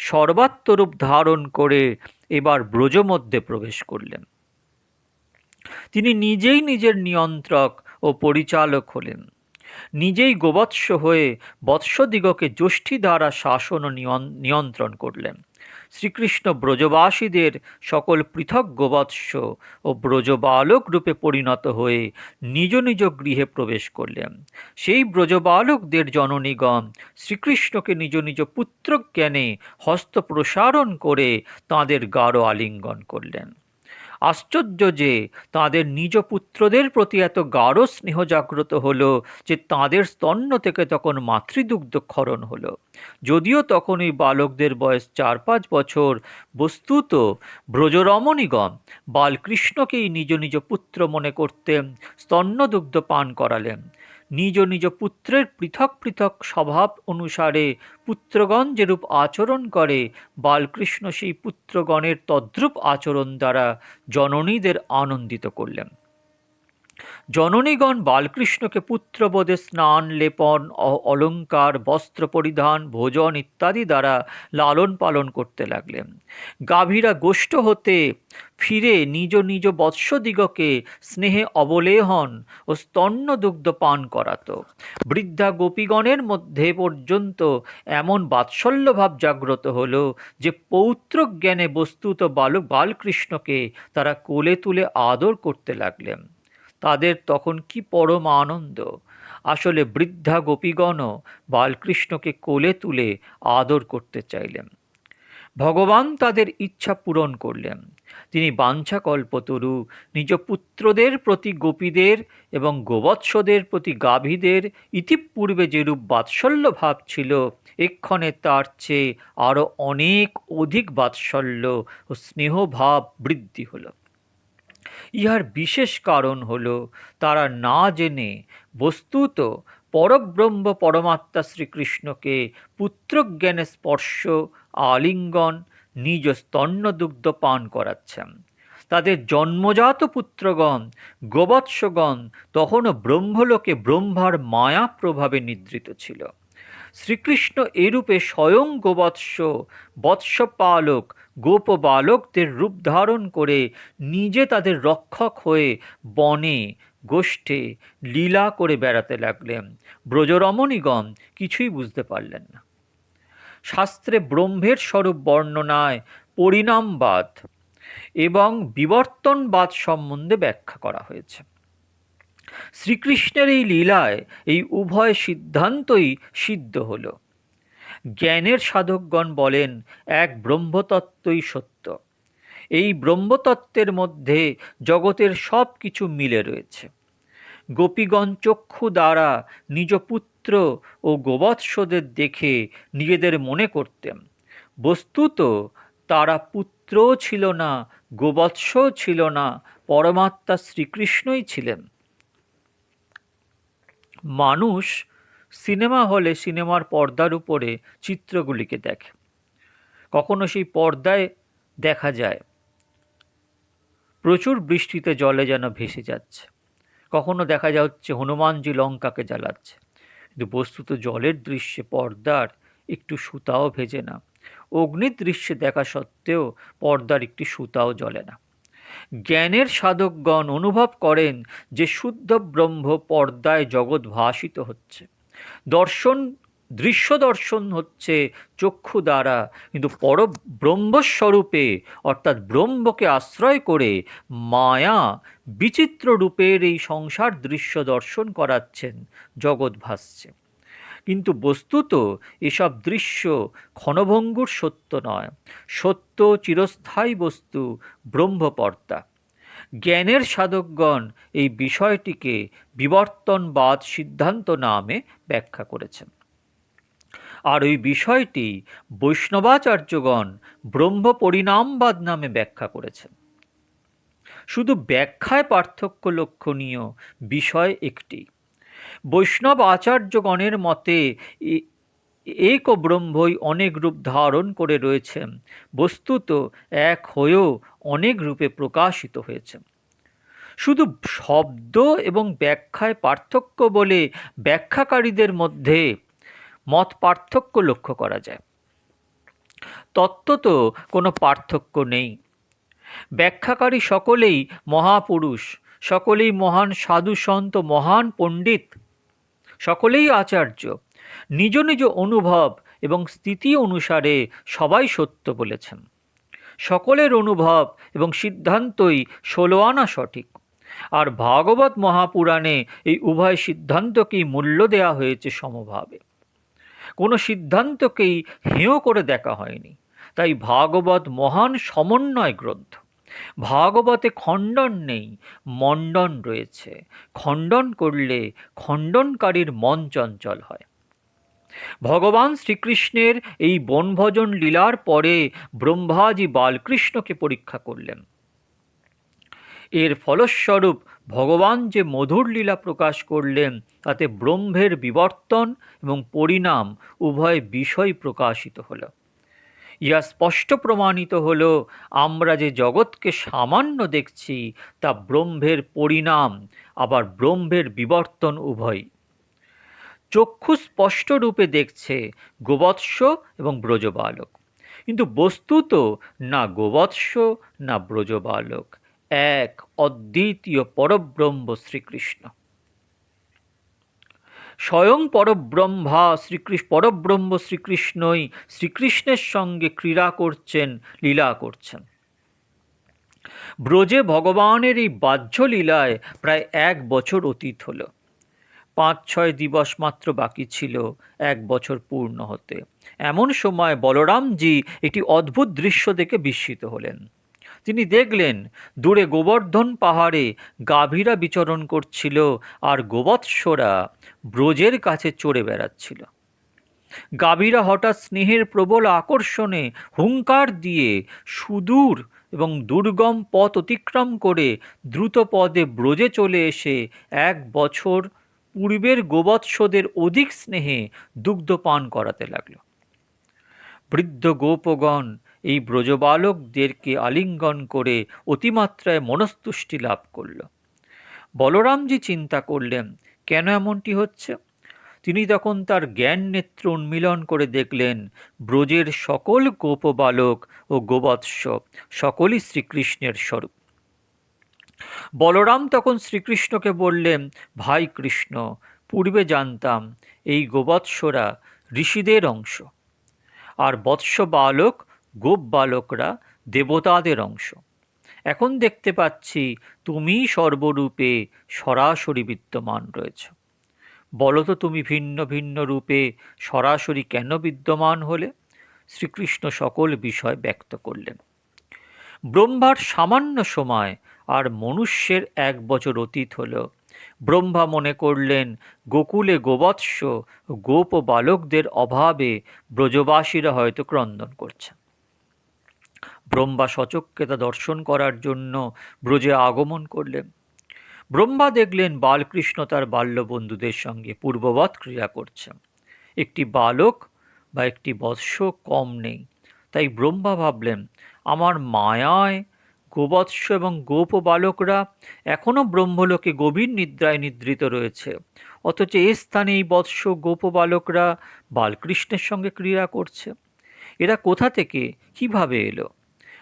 সর্বাত্মরূপ ধারণ করে এবার ব্রজ মধ্যে প্রবেশ করলেন। তিনি নিজেই নিজের নিয়ন্ত্রক ও পরিচালক হলেন। নিজেই গোবৎস হয়ে বৎসদিগকে যষ্টি দ্বারা শাসন ও নিয়ন্ত্রণ করলেন। শ্রীকৃষ্ণ ব্রজবাসীদের সকল পৃথক গোবৎস ও ব্রজবালক রূপে পরিণত হয়ে নিজ নিজ গৃহে প্রবেশ করলেন। সেই ব্রজবালকদের জননীগণ শ্রীকৃষ্ণকে নিজ নিজ পুত্র জ্ঞানে হস্ত প্রসারণ করে তাঁদের গাঢ় আলিঙ্গন করলেন। আশ্চর্য যে তাঁদের নিজ পুত্রদের প্রতি এত গাঢ় স্নেহ জাগ্রত হলো যে তাঁদের স্তন্য থেকে তখন মাতৃদুগ্ধ ক্ষরণ হলো। যদিও তখন এই বালকদের বয়স 4-5 বছর, বস্তুত ব্রজরমণীগণ বালকৃষ্ণকেই নিজ নিজ পুত্র মনে করতেন, স্তন্যদুগ্ধ পান করালেন। নিজ নিজ পুত্রের পৃথক পৃথক স্বভাব অনুসারে পুত্রগণ যেরূপ আচরণ করে, বালকৃষ্ণ সেই পুত্রগণের তদ্রূপ আচরণ দ্বারা জননীদের আনন্দিত করলেন। জননীগণ বালকৃষ্ণকে পুত্রবোধে স্নান, লেপন, অলঙ্কার, বস্ত্র পরিধান, ভোজন ইত্যাদি দ্বারা লালন পালন করতে লাগলেন। গাভীরা গোষ্ঠ হতে ফিরে নিজ নিজ বৎসদিগকে স্নেহে অবলেহন ও স্তন্যদুগ্ধ পান করাত। বৃদ্ধা গোপীগণের মধ্যে পর্যন্ত এমন বাৎসল্যভাব জাগ্রত হল যে পৌত্র জ্ঞানে বস্তুত বালকৃষ্ণকে তারা কোলে তুলে আদর করতে লাগলেন। তাদের তখন কি পরম আনন্দ! আসলে বৃদ্ধা গোপীগণও বালকৃষ্ণকে কোলে তুলে আদর করতে চাইলেন। ভগবান তাদের ইচ্ছা পূরণ করলেন। তিনি বাঞ্ছাকল্পতরু নিজ পুত্রদের প্রতি গোপীদের এবং গোবৎসদের প্রতি গাভীদের ইতিপূর্বে যেরূপ বাৎসল্য ভাব ছিল, এক্ষণে তার চেয়ে আরও অনেক অধিক বাৎসল্য ও স্নেহভাব বৃদ্ধি হল। ইহার বিশেষ কারণ হল তারা না জেনে বস্তুত পরব্রহ্ম পরমাত্মা শ্রীকৃষ্ণকে পুত্রজ্ঞানে স্পর্শ, আলিঙ্গন, নিজ স্তন্যদুগ্ধ পান করাচ্ছেন। তাদের জন্মজাত পুত্রগণ গোবৎসগণ তখনও ব্রহ্মলোকে ব্রহ্মার মায়া প্রভাবে নিদ্রিত ছিল। শ্রীকৃষ্ণ এরূপে স্বয়ং গোবৎস, বৎসপালক, গোপবালকদের রূপ ধারণ করে নিজে তাদের রক্ষক হয়ে বনে গোষ্ঠে লীলা করে বেড়াতে লাগলেন। ব্রজরমণীগণ কিছুই বুঝতে পারলেন না। শাস্ত্রে ব্রহ্মের স্বরূপ বর্ণনায় পরিণামবাদ এবং বিবর্তনবাদ সম্বন্ধে ব্যাখ্যা করা হয়েছে। শ্রীকৃষ্ণের এই লীলায় এই উভয় সিদ্ধান্তই সিদ্ধ হল। জ্ঞানের সাধকগণ বলেন এক ব্রহ্মতত্ত্বই সত্য, এই ব্রহ্মতত্ত্বের মধ্যে জগতের সব কিছু মিলে রয়েছে। গোপীগণ চক্ষু দ্বারা নিজ পুত্র ও গোবৎসদের দেখে নিজেদের মনে করতেন, বস্তুত তারা পুত্রও ছিল না, গোবৎসও ছিল না, পরমাত্মা শ্রীকৃষ্ণই ছিলেন। মানুষ সিনেমা হলে সিনেমার পর্দার উপরে চিত্রগুলিকে দেখে। কখনো সেই পর্দায় দেখা যায় প্রচুর বৃষ্টিতে জলে যেন ভেসে যাচ্ছে, কখনো দেখা যাচ্ছে হনুমানজি লঙ্কাকে জ্বালাচ্ছে, কিন্তু বস্তুত জলের দৃশ্যে পর্দার একটু সুতাও ভেজে না, অগ্নির দৃশ্যে দেখা সত্ত্বেও পর্দার একটি সুতাও জ্বলে না। জ্ঞানের সাধকগণ অনুভব করেন যে শুদ্ধ ব্রহ্ম পর্দায় জগৎ ভাসিত হচ্ছে। দর্শন, দৃশ্য দর্শন হচ্ছে চক্ষু দ্বারা, কিন্তু ব্রহ্মস্বরূপে অর্থাৎ ব্রহ্মকে আশ্রয় করে মায়া বিচিত্র রূপের এই সংসার দৃশ্য দর্শন করাচ্ছেন, জগৎ ভাসছে। কিন্তু বস্তুত এসব দৃশ্য ক্ষণভঙ্গুর সত্য নয়, সত্য চিরস্থায়ী বস্তু ব্রহ্মপর্দা। জ্ঞানের সাধকগণ এই বিষয়টিকে বিবর্তনবাদ সিদ্ধান্ত নামে ব্যাখ্যা করেছেন। আর ওই বিষয়টি বৈষ্ণবাচার্যগণ ব্রহ্ম পরিণামবাদ নামে ব্যাখ্যা করেছেন। শুধু ব্যাখ্যায় পার্থক্য লক্ষণীয়, বিষয় একটি। বৈষ্ণব আচার্যগণের মতে এক ব্রহ্মই অনেক রূপ ধারণ করে রয়েছেন, বস্তুত এক হয়েও অনেক রূপে প্রকাশিত হয়েছেন। শুধু শব্দ এবং ব্যাখ্যায় পার্থক্য বলে ব্যাখ্যাকারীদের মধ্যে মত পার্থক্য লক্ষ্য করা যায়। তত্ত্বত কোনো পার্থক্য নেই। ব্যাখ্যাকারী সকলেই মহাপুরুষ, সকলেই মহান সাধু সন্ত, মহান পণ্ডিত, সকলেই আচার্য। নিজ নিজ অনুভব এবং স্থিতি অনুসারে সবাই সত্য বলেছেন। সকলের অনুভব এবং সিদ্ধান্তই 16 আনা সঠিক। আর ভাগবত মহাপুরাণে এই উভয় সিদ্ধান্তকেই মূল্য দেওয়া হয়েছে সমভাবে, কোনো সিদ্ধান্তকেই হেয় করে দেখা হয়নি। তাই ভাগবত মহান সমন্বয় গ্রন্থ। ভাগবতে খণ্ডন নেই, মণ্ডন রয়েছে। খণ্ডন করলে খণ্ডনকারীর মন চঞ্চল হয়। ভগবান শ্রীকৃষ্ণের এই বনভোজন লীলার পরে ব্রহ্মাজি বালকৃষ্ণকে পরীক্ষা করলেন। এর ফলস্বরূপ ভগবান যে মধুর লীলা প্রকাশ করলেন, তাতে ব্রহ্মের বিবর্তন এবং পরিণাম উভয় বিষয় প্রকাশিত হল। ইহা স্পষ্ট প্রমাণিত হল, আমরা যে জগৎকে সামান্য দেখছি তা ব্রহ্মের পরিণাম, আবার ব্রহ্মের বিবর্তন উভয়। চক্ষু স্পষ্ট রূপে দেখছে গোবৎস এবং ব্রজবালক, কিন্তু বস্তুত না গোবৎস না ব্রজবালক, এক অদ্বিতীয় পরব্রহ্ম শ্রীকৃষ্ণ। স্বয়ং পরব্রহ্ম শ্রীকৃষ্ণই শ্রীকৃষ্ণের সঙ্গে ক্রীড়া করছেন, লীলা করছেন। ব্রজে ভগবানের এই বাহ্য লীলায় প্রায় 1 বছর অতীত হল। 5-6 দিবস মাত্র বাকি ছিল 1 বছর পূর্ণ হতে। এমন সময় বলরামজি একটি অদ্ভুত দৃশ্য দেখে বিস্মিত হলেন। তিনি দেখলেন দূরে গোবর্ধন পাহাড়ে গাভীরা বিচরণ করছিল, আর গোবৎসরা ব্রজের কাছে চড়ে বেড়াচ্ছিল। গাভীরা হঠাৎ স্নেহের প্রবল আকর্ষণে হুঙ্কার দিয়ে সুদূর এবং দুর্গম পথ অতিক্রম করে দ্রুত পদে ব্রজে চলে এসে 1 বছর পূর্বের গোবৎসদের অধিক স্নেহে দুগ্ধ পান করাতে লাগল। বৃদ্ধ গোপগণ এই ব্রজবালকদেরকে আলিঙ্গন করে অতিমাত্রায় মনস্তুষ্টি লাভ করল। বলরামজি চিন্তা করলেন, কেন এমনটি হচ্ছে? তিনি তখন তার জ্ঞান নেত্র উন্মীলন করে দেখলেন, ব্রজের সকল গোপবালক ও গোবৎস সকলই শ্রীকৃষ্ণের স্বরূপ। বলরাম তখন শ্রীকৃষ্ণকে বললেন, ভাই কৃষ্ণ, পূর্বে জানতাম এই গোবৎসরা ঋষিদের অংশ, আর বৎস বালক গোপ বালকরা দেবতাদের অংশ। এখন দেখতে পাচ্ছি তুমি সর্বরূপে সরাসরি বিদ্যমান রয়েছ। বলো তো, তুমি ভিন্ন ভিন্ন রূপে সরাসরি কেন বিদ্যমান হলে? শ্রীকৃষ্ণ সকল বিষয় ব্যক্ত করলেন। ব্রহ্মার সামান্য সময় আর মনুষ্যের 1 বছর অতীত হল। ব্রহ্মা মনে করলেন গোকুলে গোবৎস গোপ ও বালকদের অভাবে ব্রজবাসীরা হয়তো ক্রন্দন করছে। ব্রহ্মা সচক্ষে তা দর্শন করার জন্য ব্রজে আগমন করলেন। ব্রহ্মা দেখলেন বালকৃষ্ণ তার বাল্য বন্ধুদের সঙ্গে পূর্ববৎ ক্রিয়া করছে। একটি বালক বা একটি বৎস কম নেই। তাই ব্রহ্মা ভাবলেন, আমার মায়ায় গোবৎস এবং গোপ বালকরা এখনো ব্রহ্মলোকে গভীর নিদ্রায় নিদ্রিত রয়েছে, অথচ এ স্থানে এই বৎস গোপ বালকরা বালকৃষ্ণের সঙ্গে ক্রিয়া করছে। এরা কোথা থেকে কিভাবে এলো?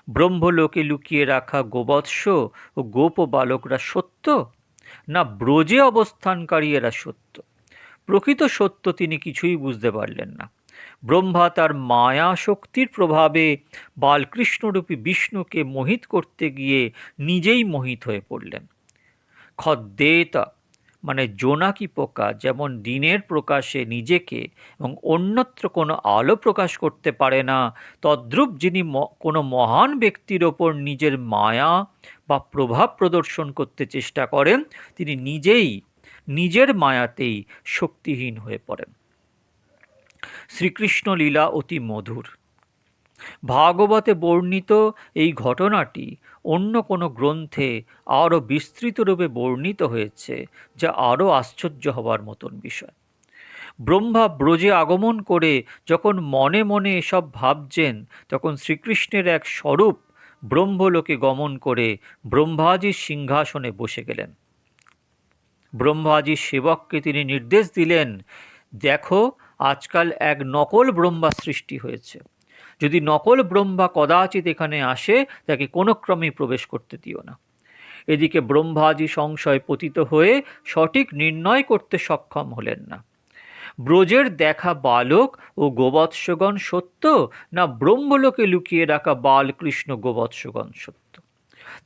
ব্রহ্মলোকে লুকিয়ে রাখা গোবৎস ও গোপ বালকরা সত্য, না ব্রজে অবস্থানকারী এরা সত্য? প্রকৃত সত্য তিনি কিছুই বুঝতে পারলেন না। ব্রহ্মা তার মায়া শক্তির প্রভাবে বালকৃষ্ণরূপী বিষ্ণুকে মোহিত করতে গিয়ে নিজেই মোহিত হয়ে পড়লেন। খদ্দেতা মানে জোনাকি পোকা যেমন দিনের প্রকাশে নিজেকে এবং অন্যত্র কোনো আলো প্রকাশ করতে পারে না, তদ্রূপ যিনি কোনো মহান ব্যক্তির ওপর নিজের মায়া বা প্রভাব প্রদর্শন করতে চেষ্টা করেন, তিনি নিজেই নিজের মায়াতেই শক্তিহীন হয়ে পড়েন। শ্রীকৃষ্ণ লীলা অতি মধুর। ভাগবতে বর্ণিত এই ঘটনাটি অন্য কোনো গ্রন্থে আরও বিস্তৃতরূপে বর্ণিত হয়েছে, যা আরও আশ্চর্য হবার মতন বিষয়। ব্রহ্মা ব্রজে আগমন করে যখন মনে মনে এসব ভাবছেন, তখন শ্রীকৃষ্ণের এক স্বরূপ ব্রহ্মলোকে গমন করে ব্রহ্মাজির সিংহাসনে বসে গেলেন। ব্রহ্মাজির সেবককে তিনি নির্দেশ দিলেন, দেখো, আজকাল এক নকল ব্রহ্মা সৃষ্টি হয়েছে। যদি নকল ব্রহ্মা কদাচিৎ এখানে আসে, তাকে কোনো ক্রমেই প্রবেশ করতে দিও না। এদিকে ব্রহ্মাজি সংশয় পতিত হয়ে সঠিক নির্ণয় করতে সক্ষম হলেন না। ব্রজের দেখা বালক ও গোবৎসগণ সত্য, না ব্রহ্মলোকে লুকিয়ে রাখা বালকৃষ্ণ গোবৎসগণ সত্য?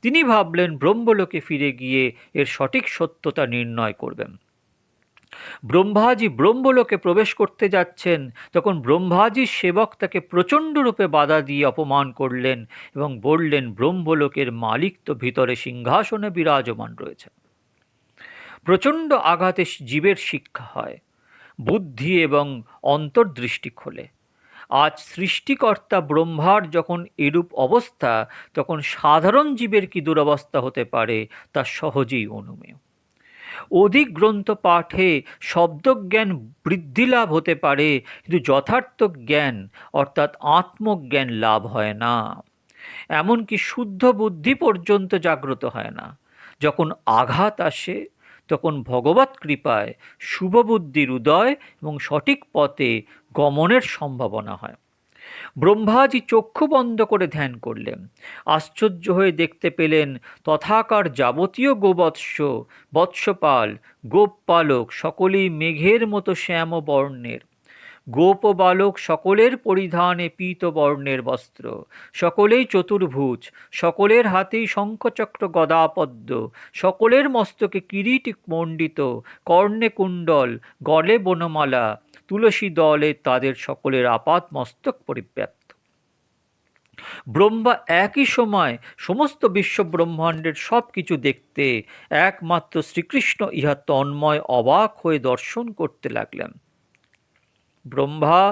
তিনি ভাবলেন ব্রহ্মলোকে ফিরে গিয়ে এর সঠিক সত্যতা নির্ণয় করবেন। ব্রহ্মাজি ব্রহ্মলোকে প্রবেশ করতে যাচ্ছেন, তখন ব্রহ্মাজির সেবক তাকে প্রচণ্ড রূপে বাধা দিয়ে অপমান করলেন এবং বললেন, ব্রহ্মলোকের মালিক তো ভিতরে সিংহাসনে বিরাজমান রয়েছেন। প্রচণ্ড আঘাতে জীবের শিক্ষা হয়, বুদ্ধি এবং অন্তর্দৃষ্টি খোলে। আজ সৃষ্টিকর্তা ব্রহ্মার যখন এরূপ অবস্থা, তখন সাধারণ জীবের কি দুরবস্থা হতে পারে তা সহজেই অনুমেয়। অধিক গ্রন্থ পাঠে শব্দজ্ঞান বৃদ্ধি লাভ হতে পারে, কিন্তু যথার্থ জ্ঞান অর্থাৎ আত্মজ্ঞান লাভ হয় না। এমনকি শুদ্ধ বুদ্ধি পর্যন্ত জাগ্রত হয় না। যখন আঘাত আসে, তখন ভগবৎ কৃপায় শুভবুদ্ধির উদয় এবং সঠিক পথে গমনের সম্ভাবনা হয়। ব্রহ্মাজি চক্ষু বন্ধ করে ধ্যান করলেন। আশ্চর্য হয়ে দেখতে পেলেন তথাকার যাবতীয় গোবৎস, বৎসপাল, গোপপালক সকলেই মেঘের মতো শ্যাম বর্ণের। গোপ বালক সকলের পরিধানে পীত বর্ণের বস্ত্র, সকলেই চতুর্ভুজ, সকলের হাতেই শঙ্খচক্র গদাপদ্ম, সকলের মস্তকে কিরীট মণ্ডিত, কর্ণে কুণ্ডল, গলে বনমালা, তুলসী দলে তাদের সকলের আপাত মস্তক পরিব্যাপ্ত। ব্রহ্মা একই সময় সমস্ত বিশ্ব ব্রহ্মাণ্ডের সব কিছু দেখতে, একমাত্র শ্রীকৃষ্ণ ইহা তন্ময় অবাক হয়ে দর্শন করতে লাগলেন। ব্রহ্মা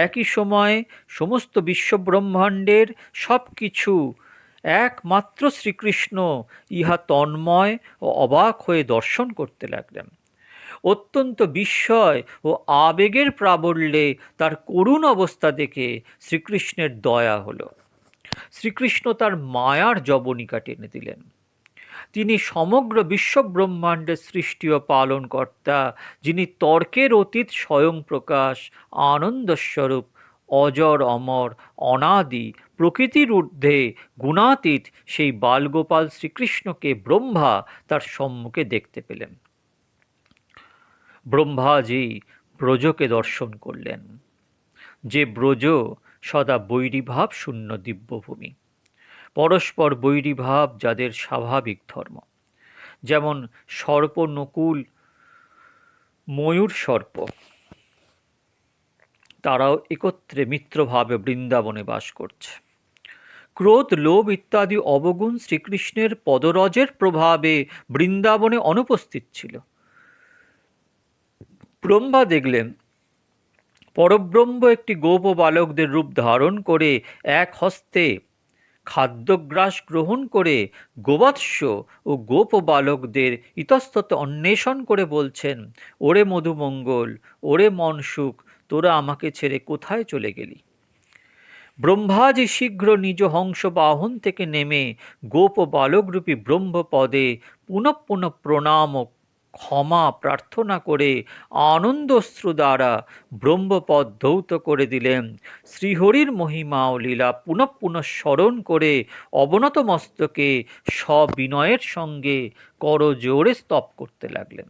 একই সময় সমস্ত বিশ্ব ব্রহ্মাণ্ডের সব কিছু একমাত্র শ্রীকৃষ্ণ ইহা তন্ময় ও অবাক হয়ে দর্শন করতে লাগলেন। অত্যন্ত বিস্ময় ও আবেগের প্রাবল্যে তার করুণ অবস্থা দেখে শ্রীকৃষ্ণের দয়া হলো। শ্রীকৃষ্ণ তার মায়ার জবনিকা টেনে দিলেন। তিনি সমগ্র বিশ্ব ব্রহ্মাণ্ডের সৃষ্টি ও পালনকর্তা, যিনি তর্কের অতীত স্বয়ং প্রকাশ, আনন্দস্বরূপ, অজর অমর, অনাদি, প্রকৃতির ঊর্ধ্বে, গুণাতীত সেই বালগোপাল শ্রীকৃষ্ণকে ব্রহ্মা তার সম্মুখে দেখতে পেলেন। ব্রহ্মাজি ব্রজকে দর্শন করলেন, যে ব্রজ সদা বৈরীভাব শূন্য দিব্যভূমি। পরস্পর বৈরীভাব যাদের স্বাভাবিক ধর্ম, যেমন সর্প নকুল, ময়ূর সর্প, তারাও একত্রে মিত্রভাবে বৃন্দাবনে বাস করছে। ক্রোধ, লোভ ইত্যাদি অবগুণ শ্রীকৃষ্ণের পদরজের প্রভাবে বৃন্দাবনে অনুপস্থিত ছিল। ব্রহ্মা দেখলেন পরব্রহ্ম একটি গোপ বালকদের রূপ ধারণ করে এক হস্তে খাদ্যগ্রাস গ্রহণ করে গোবৎস ও গোপ বালকদের ইতস্তত অন্বেষণ করে বলছেন, ওরে মধুমঙ্গল, ওরে মনসুখ, তোরা আমাকে ছেড়ে কোথায় চলে গেলি? ব্রহ্মাজি শীঘ্র নিজ হংস বাহন থেকে নেমে গোপ বালকরূপী ব্রহ্মপদে পুনঃ পুনঃ প্রণাম ও ক্ষমা প্রার্থনা করে আনন্দশ্রু দ্বারা ব্রহ্মপদ ধৌত করে দিলেন। শ্রীহরির মহিমা ও লীলা পুনঃ পুনঃ স্মরণ করে অবনত মস্তকে সবিনয়ের সঙ্গে করজোড়ে স্তব করতে লাগলেন।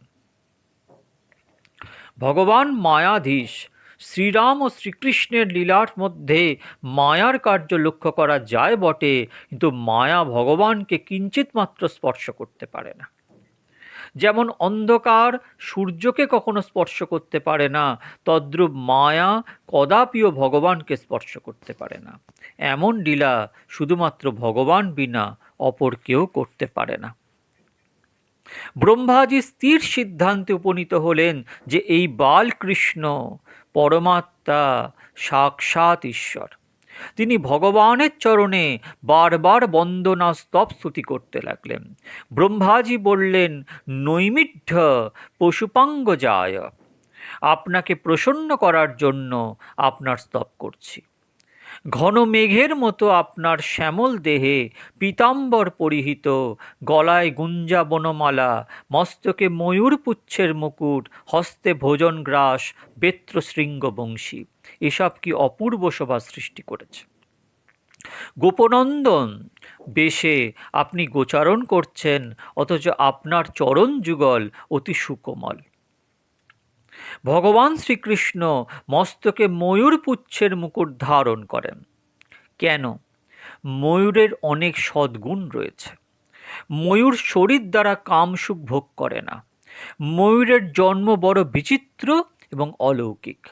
ভগবান মায়াধীশ। শ্রীরাম ও শ্রীকৃষ্ণের লীলার মধ্যে মায়ার কার্য লক্ষ্য করা যায় বটে, কিন্তু মায়া ভগবানকে কিঞ্চিত মাত্র স্পর্শ করতে পারে না। যেমন অন্ধকার সূর্যকে কখনো স্পর্শ করতে পারে না, তদ্রূপ মায়া কদাপিও ভগবানকে স্পর্শ করতে পারে না। এমন লীলা শুধুমাত্র ভগবান বিনা অপর কেউ করতে পারে না। ব্রহ্মাজি স্থির সিদ্ধান্তে উপনীত হলেন যে এই বালকৃষ্ণ পরমাত্মা, সাক্ষাৎ ঈশ্বর। তিনি ভগবানের চরণে বারবার বন্দনা স্তব স্তুতি করতে লাগলেন। ব্রহ্মাজি বললেন, নৈমিঢ্য পশুপাঙ্গ যায়, আপনাকে প্রসন্ন করার জন্য আপনার স্তব করছি। ঘন মেঘের মতো আপনার শ্যামল দেহে পীতাম্বর পরিহিত, গলায় গুঞ্জা বনমালা, মস্তকে ময়ূর পুচ্ছের মুকুট, হস্তে ভোজন গ্রাস, বেত্র শৃঙ্গ বংশী, এসব কি অপূর্ব শোভা সৃষ্টি করেছে। গোপনন্দন বেশে আপনি গোচারণ করছেন, অথচ আপনার চরণ যুগল অতি সুকোমল। ভগবান শ্রীকৃষ্ণ মস্তকে ময়ূর পুচ্ছের মুকুট ধারণ করেন কেন? ময়ূরের অনেক সদ্গুণ রয়েছে। ময়ূর শরীর দ্বারা কামসুখ ভোগ করে না। ময়ূরের জন্ম বড় বিচিত্র এবং অলৌকিক।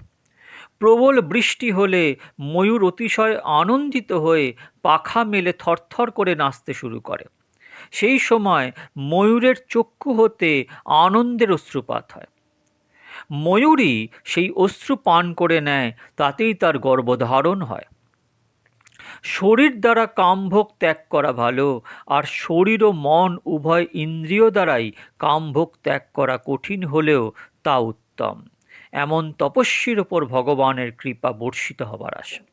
প্রবল বৃষ্টি হলে ময়ূর অতিশয় আনন্দিত হয়ে পাখা মেলে থরথর করে নাচতে শুরু করে। সেই সময় ময়ূরের চক্ষু হতে আনন্দের অশ্রুপাত হয়। ময়ূরী সেই অশ্রু পান করে নেয়, তাতেই তার গর্ভধারণ হয়। শরীর দ্বারা কামভোগ ত্যাগ করা ভালো, আর শরীর ও মন উভয় ইন্দ্রিয় দ্বারাই কামভোগ ত্যাগ করা কঠিন হলেও তা উত্তম। এমন তপস্বীর ওপর ভগবানের কৃপা বর্ষিত হবার আশা।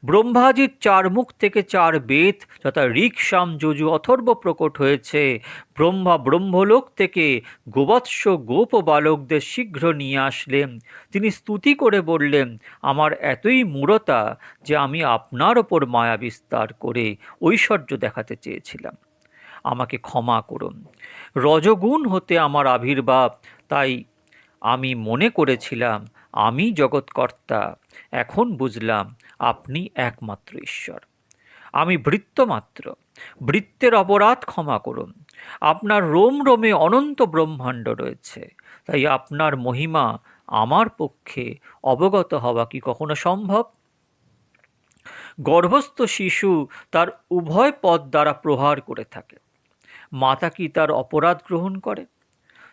ব্রহ্মাজির চার মুখ থেকে চার বেদ যথা ঋক, সাম, যজু, অথর্ব প্রকট হয়েছে। ব্রহ্মা ব্রহ্মলোক থেকে গোবৎস গোপ বালকদের শীঘ্র নিয়ে আসলেন। তিনি স্তুতি করে বললেন, আমার এতই মূঢ়তা যে আমি আপনার ওপর মায়া বিস্তার করে ঐশ্বর্য দেখাতে চেয়েছিলাম। আমাকে ক্ষমা করুন। রজগুণ হতে আমার আবির্ভাব, তাই আমি মনে করেছিলাম আমি জগৎকর্তা। এখন বুঝলাম আপনি একমাত্র ঈশ্বর। আমি ভৃত্য মাত্র। ভৃত্যের অপরাধ ক্ষমা করুন। আপনার রোম রোমে অনন্ত ব্রহ্মাণ্ড রয়েছে, তাই আপনার মহিমা আমার পক্ষে অবগত হওয়া কি কখনো সম্ভব? গর্ভস্থ শিশু তার উভয় পদ দ্বারা প্রহার করে থাকে। মাতা কি তার অপরাধ গ্রহণ করে?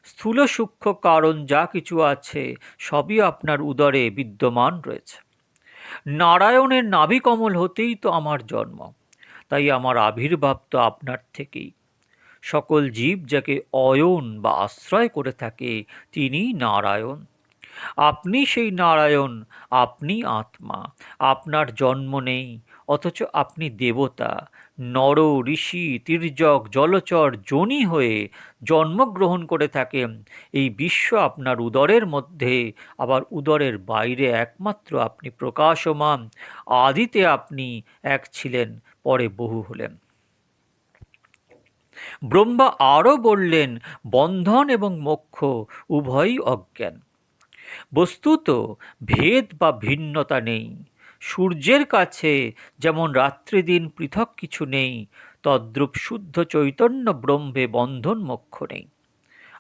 স্থূল সূক্ষ্ম কারণ যা কিছু আছে সবই আপনার উদরে বিদ্যমান রয়েছে। নারায়ণের নাভিকমল হতেই তো আমার জন্ম, তাই আমার আবির্ভাব তো আপনার থেকেই। সকল জীব যাকে অয়ন বা আশ্রয় করে থাকে তিনি নারায়ণ। আপনি সেই নারায়ণ, আপনি আত্মা। আপনার জন্ম নেই, অথচ আপনি দেবতা। নর, ঋষি, তির্যক, জলচর যোনি হয়ে জন্মগ্রহণ করে থাকেন। এই বিশ্ব আপনার উদরের মধ্যে, আবার উদরের বাইরে একমাত্র আপনি প্রকাশমান। আদিতে আপনি এক ছিলেন, পরে বহু হলেন। ব্রহ্মা আরও বললেন, বন্ধন এবং মোক্ষ উভয়ই অজ্ঞান। বস্তুত ভেদ বা ভিন্নতা নেই। সূর্যের কাছে যেমন রাত্রিদিন পৃথক কিছু নেই, তদ্রূপ শুদ্ধ চৈতন্য ব্রহ্মে বন্ধন মোক্ষ নেই।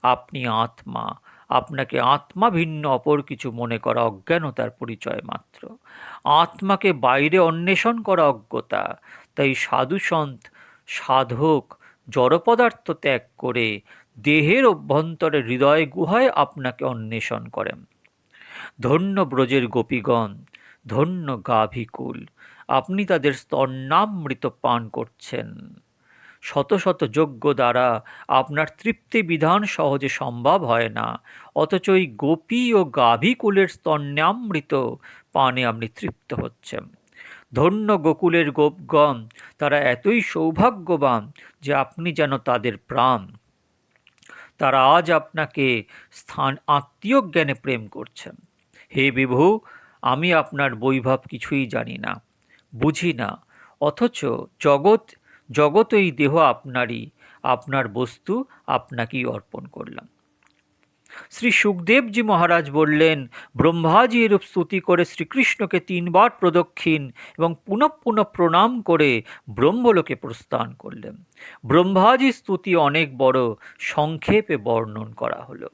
আপনি আত্মা। আপনাকে আত্মা ভিন্ন অপর কিছু মনে করা অজ্ঞানতার পরিচয় মাত্র। আত্মাকে বাইরে অন্বেষণ করা অজ্ঞতা। তাই সাধুসন্ত সাধক জড়পদার্থ ত্যাগ করে দেহের অভ্যন্তরে হৃদয় গুহায় আপনাকে অন্বেষণ করেন। ধন্য ব্রজের গোপীগণ, ধন্য গাভীকুল, আপনি তাদের স্তন্যামৃত পান করছেন। শত শত যজ্ঞ দ্বারা আপনার তৃপ্তি বিধান সহজে সম্ভব হয় না, অথচ ওই গোপী ও গাভীকুলের স্তন্যামৃত পানে আপনি তৃপ্ত হচ্ছেন। ধন্য গোকুলের গোপগণ, তারা এতই সৌভাগ্যবান যে আপনি যেন তাদের প্রাণ। তারা আজ আপনাকে স্থান আত্মীয় জ্ঞানে প্রেম করছেন। হে বিভু, আমি আপনার বৈভব কিছুই জানি না, বুঝি না, অথচ জগৎ এই দেহ আপনারই, আপনার বস্তু আপনাকেই অর্পণ করলাম। শ্রী সুখদেবজি মহারাজ বললেন, ব্রহ্মাজি এরূপ স্তুতি করে শ্রীকৃষ্ণকে 3 বার প্রদক্ষিণ এবং পুনঃ পুনঃ প্রণাম করে ব্রহ্মলোকে প্রস্থান করলেন। ব্রহ্মাজি স্তুতি অনেক বড়, সংক্ষেপে বর্ণন করা হলো।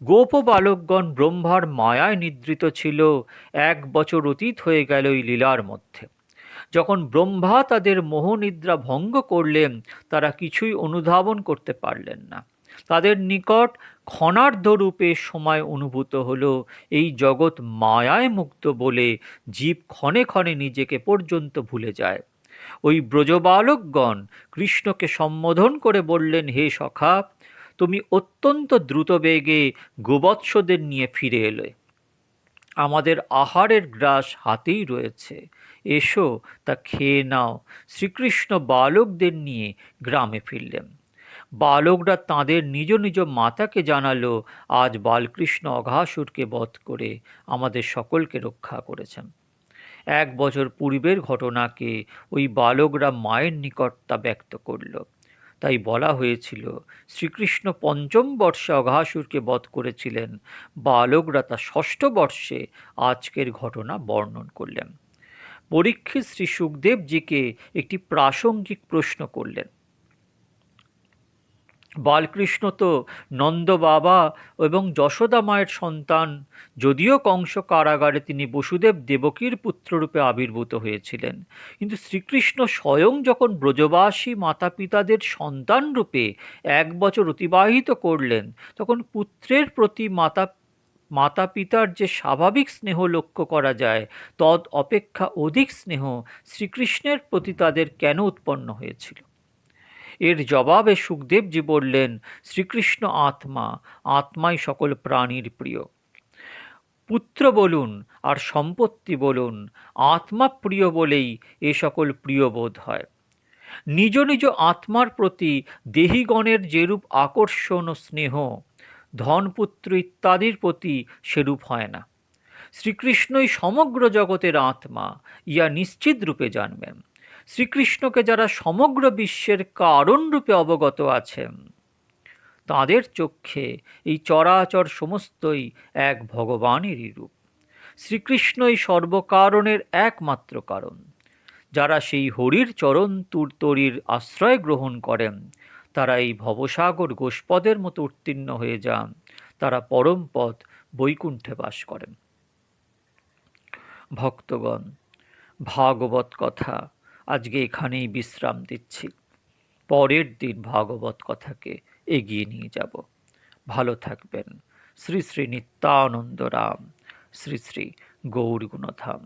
গোপ বালকগণ ব্রহ্মার মায়ায় নিদ্রিত ছিল। 1 বছর অতীত হয়ে গেল এই লীলার মধ্যে। যখন ব্রহ্মা তাদের মোহনিদ্রা ভঙ্গ করলেন, তারা কিছুই অনুধাবন করতে পারলেন না। তাদের নিকট ক্ষণার্ধরূপে সময় অনুভূত হল। এই জগৎ মায়ায় মুক্ত বলে জীব ক্ষণে ক্ষণে নিজেকে পর্যন্ত ভুলে যায়। ওই ব্রজবালকগণ কৃষ্ণকে সম্বোধন করে বললেন, হে সখা, তুমি অত্যন্ত দ্রুত বেগে গোবৎসদের নিয়ে ফিরে এলে। আমাদের আহারের গ্রাস হাতেই রয়েছে, এসো তা খেয়ে নাও। শ্রীকৃষ্ণ বালকদের নিয়ে গ্রামে ফিরলেন। বালকরা তাঁদের নিজ নিজ মাতাকে জানালো, আজ বালকৃষ্ণ অঘাসুরকে বধ করে আমাদের সকলকে রক্ষা করেছেন। 1 বছর পূর্বের ঘটনাকে ওই বালকরা মায়ের নিকট তা ব্যক্ত করল। তাই বলা হয়েছিল, শ্রীকৃষ্ণ 5ম বর্ষে অঘাসুরকে বধ করেছিলেন, বালকরা তা 6ষ্ঠ বর্ষে আজকের ঘটনা বর্ণন করলেন। পরীক্ষিত শ্রী সুখদেবজিকে একটি প্রাসঙ্গিক প্রশ্ন করলেন। বালকৃষ্ণ তো নন্দ বাবা এবং যশোদা মায়ের সন্তান, যদিও কংস কারাগারে তিনি বসুদেব দেবকীর পুত্ররূপে আবির্ভূত হয়েছিলেন, কিন্তু শ্রীকৃষ্ণ স্বয়ং যখন ব্রজবাসী মাতা পিতাদের সন্তান রূপে 1 বছর অতিবাহিত করলেন, তখন পুত্রের প্রতি মাতা পিতার যে স্বাভাবিক স্নেহ লক্ষ্য করা যায়, তদ অপেক্ষা অধিক স্নেহ শ্রীকৃষ্ণের প্রতি তাদের কেন উৎপন্ন হয়েছিল? এর জবাবে সুখদেবজি বললেন, শ্রীকৃষ্ণ আত্মা, আত্মাই সকল প্রাণীর প্রিয়। পুত্র বলুন আর সম্পত্তি বলুন, আত্মা প্রিয় বলেই এ সকল প্রিয় বোধ হয়। নিজ নিজ আত্মার প্রতি দেহিগণের যেরূপ আকর্ষণ ও স্নেহ, ধনপুত্র ইত্যাদির প্রতি সেরূপ হয় না। শ্রীকৃষ্ণই সমগ্র জগতের আত্মা, ইয়া নিশ্চিত রূপে জানবেন। শ্রীকৃষ্ণকে যারা সমগ্র বিশ্বের কারণ রূপে অবগত আছেন, তাঁদের চক্ষে এই চরাচর সমস্তই এক ভগবানেরই রূপ। শ্রীকৃষ্ণই সর্বকারণের একমাত্র কারণ। যারা সেই হরির চরণ তরির আশ্রয় গ্রহণ করেন, তারা এই ভবসাগর গোষ্পদের মতো উত্তীর্ণ হয়ে যান, তারা পরম পদ বৈকুণ্ঠে বাস করেন। ভক্তগণ, ভাগবত কথা আজকে এখানেই বিশ্রাম দিচ্ছি। পরের দিন ভাগবত কথাকে এগিয়ে নিয়ে যাব। ভালো থাকবেন। শ্রী শ্রী নিত্যানন্দ রাম, শ্রী শ্রী গৌর গুণধাম।